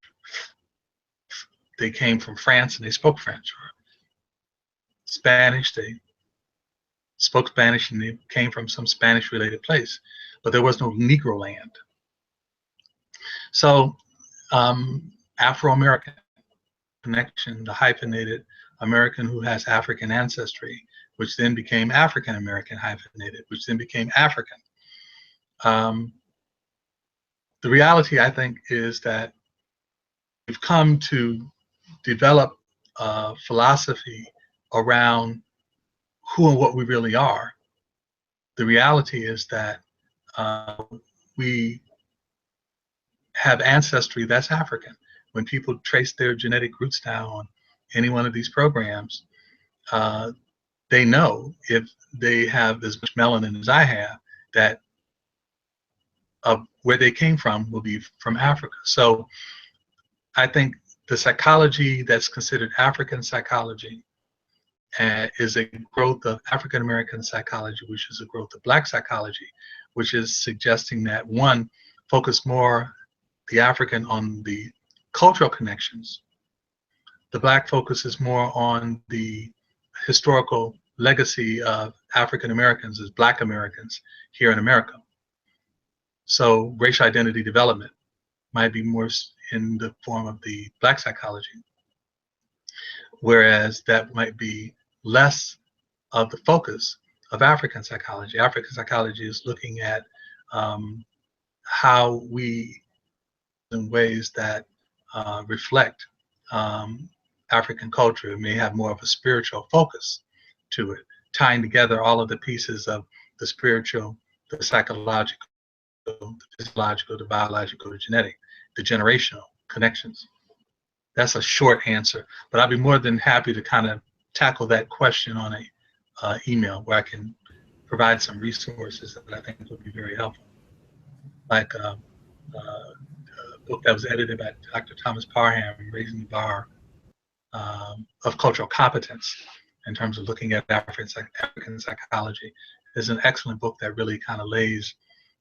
they came from France and they spoke French, or Spanish, they spoke Spanish and they came from some Spanish-related place, but there was no Negro land. So Afro-American connection, the hyphenated American who has African ancestry, which then became African-American hyphenated, which then became African. The reality, I think, is that we've come to develop a philosophy around who and what we really are. The reality is that we have ancestry that's African. When people trace their genetic roots down on any one of these programs, they know, if they have as much melanin as I have, that where they came from will be from Africa. So I think the psychology that's considered African psychology is a growth of African American psychology, which is a growth of Black psychology, which is suggesting that one, focus more the African on the cultural connections. The Black focuses more on the historical legacy of African Americans as Black Americans here in America. So racial identity development might be more in the form of the Black psychology, whereas that might be less of the focus of African psychology. African psychology is looking at how we, in ways that reflect African culture, may have more of a spiritual focus to it, tying together all of the pieces of the spiritual, the psychological, the physiological, the biological, the genetic, the generational connections. That's a short answer, but I'd be more than happy to kind of tackle that question on a email, where I can provide some resources that I think would be very helpful, like a book that was edited by Dr. Thomas Parham, Raising the Bar of Cultural Competence, in terms of looking at African psychology, is an excellent book that really kind of lays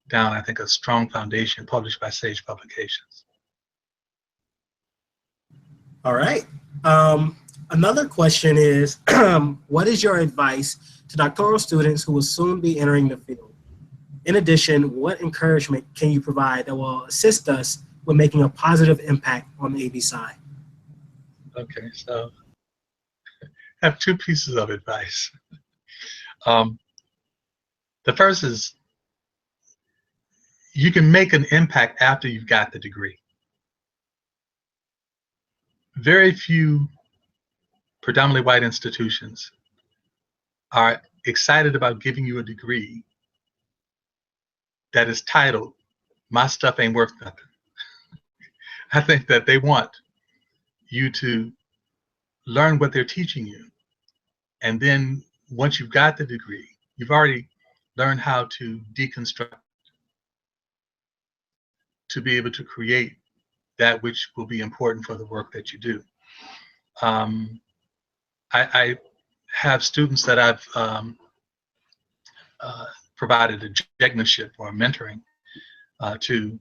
down, I think, a strong foundation, published by Sage Publications. All right. Another question is, what is your advice to doctoral students who will soon be entering the field? In addition, what encouragement can you provide that will assist us with making a positive impact on the ABPsi? Okay, so I have two pieces of advice. The first is, you can make an impact after you've got the degree. Very few predominantly white institutions are excited about giving you a degree that is titled, "My stuff ain't worth nothing." I think that they want you to learn what they're teaching you. And then once you've got the degree, you've already learned how to deconstruct, to be able to create that which will be important for the work that you do. I have students that I've provided a jegnership or mentoring to,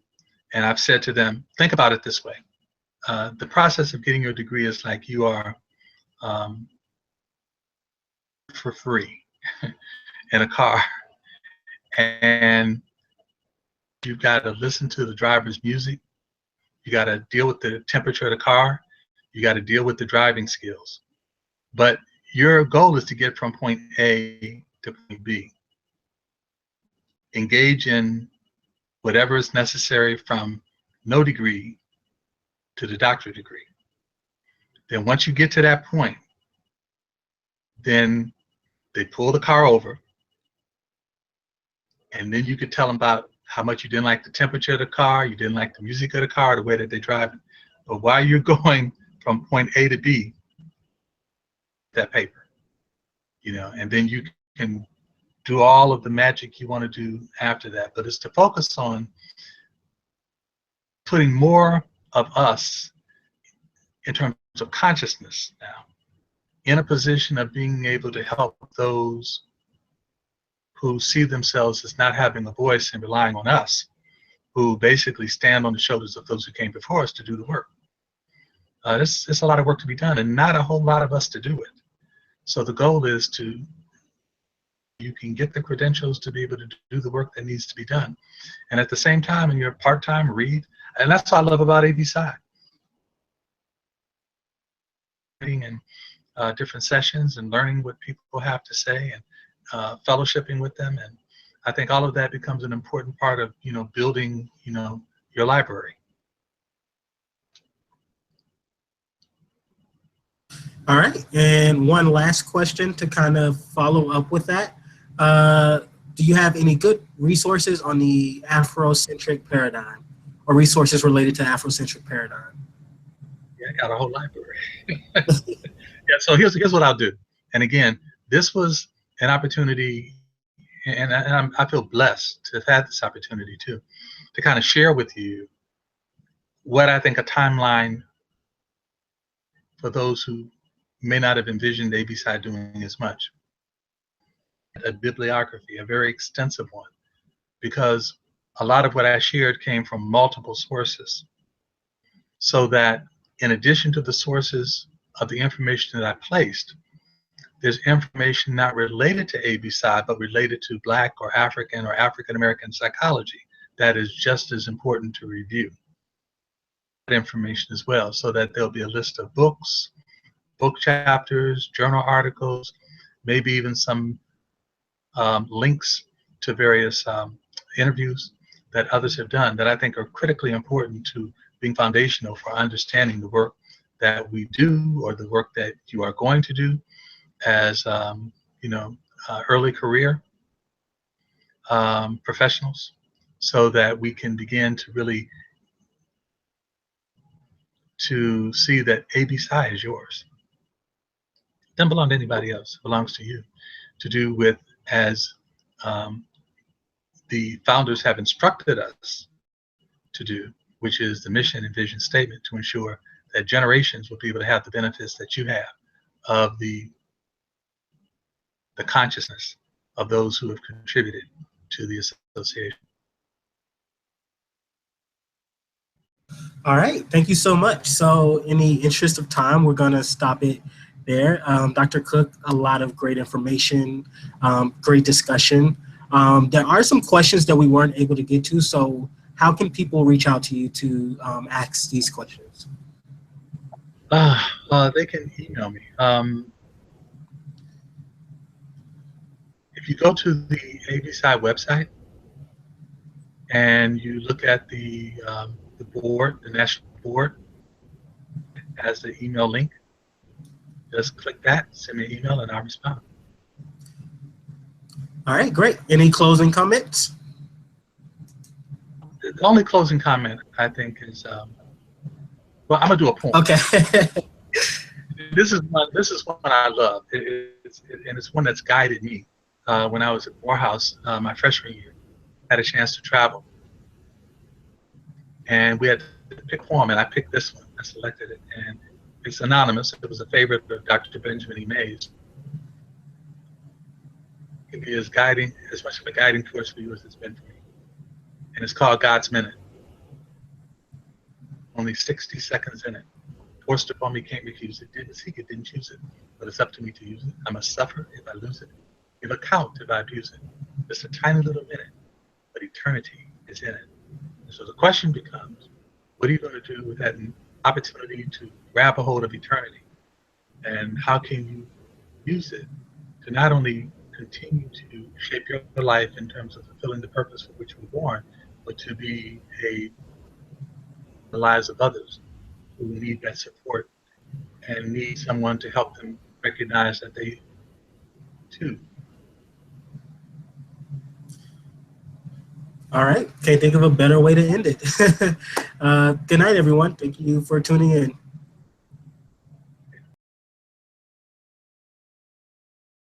and I've said to them, think about it this way. The process of getting your degree is like you are for free in a car, and you've got to listen to the driver's music. You got to deal with the temperature of the car. You got to deal with the driving skills. But your goal is to get from point A to point B. Engage in whatever is necessary from no degree to the doctorate degree. Then once you get to that point, then they pull the car over, and then you could tell them about how much you didn't like the temperature of the car, you didn't like the music of the car, the way that they drive it. But while you're going from point A to B, that paper, you know, and then you can do all of the magic you want to do after that, but it's to focus on putting more of us in terms of consciousness now in a position of being able to help those who see themselves as not having a voice and relying on us, who basically stand on the shoulders of those who came before us to do the work. It's a lot of work to be done and not a whole lot of us to do it. So the goal is you can get the credentials to be able to do the work that needs to be done. And at the same time, in your part-time, read. And that's what I love about ABPsi. Reading and different sessions and learning what people have to say and fellowshipping with them. And I think all of that becomes an important part of, building, your library. All right, and one last question to kind of follow up with that. Do you have any good resources on the Afrocentric paradigm or resources related to Afrocentric paradigm? Yeah, I got a whole library. Yeah, so here's what I'll do. And again, this was an opportunity, and I feel blessed to have had this opportunity too, to kind of share with you what I think a timeline for those who may not have envisioned ABPsi doing as much. A bibliography, a very extensive one, because a lot of what I shared came from multiple sources. So that in addition to the sources of the information that I placed, there's information not related to ABPsi, but related to Black or African American psychology that is just as important to review. That information as well, so that there'll be a list of books, book chapters, journal articles, maybe even some links to various interviews that others have done that I think are critically important to being foundational for understanding the work that we do or the work that you are going to do as early career professionals, so that we can begin to really to see that ABPsi is yours. It doesn't belong to anybody else. It belongs to you to do with as the founders have instructed us to do, which is the mission and vision statement, to ensure that generations will be able to have the benefits that you have of the consciousness of those who have contributed to the association. All right, thank you so much. So in the interest of time, we're gonna stop it there. Dr. Cooke, a lot of great information, great discussion. There are some questions that we weren't able to get to, so how can people reach out to you to ask these questions? They can email me. If you go to the ABPsi website and you look at the board, the national board has the email link, just click that, send me an email, and I'll respond. All right, great. Any closing comments? The only closing comment I think is, well, I'm gonna do a poem. Okay. This is one I love, and it's one that's guided me when I was at Morehouse my freshman year. I had a chance to travel, and we had to pick a poem, and I picked this one. I selected it, and it's anonymous. It was a favorite of Dr. Benjamin E. Mays. It can be as much of a guiding force for you as it's been for me. And it's called God's Minute. Only 60 seconds in it. Forced upon me, can't refuse it. Didn't seek it, didn't choose it. But it's up to me to use it. I must suffer if I lose it. Give account if I abuse it. It's a tiny little minute, but eternity is in it. And so the question becomes, what are you going to do with that opportunity to grab a hold of eternity? And how can you use it to not only continue to shape your life in terms of fulfilling the purpose for which we're born, but to be the lives of others who need that support and need someone to help them recognize that they too. All right, can't think of a better way to end it. Good night, everyone. Thank you for tuning in.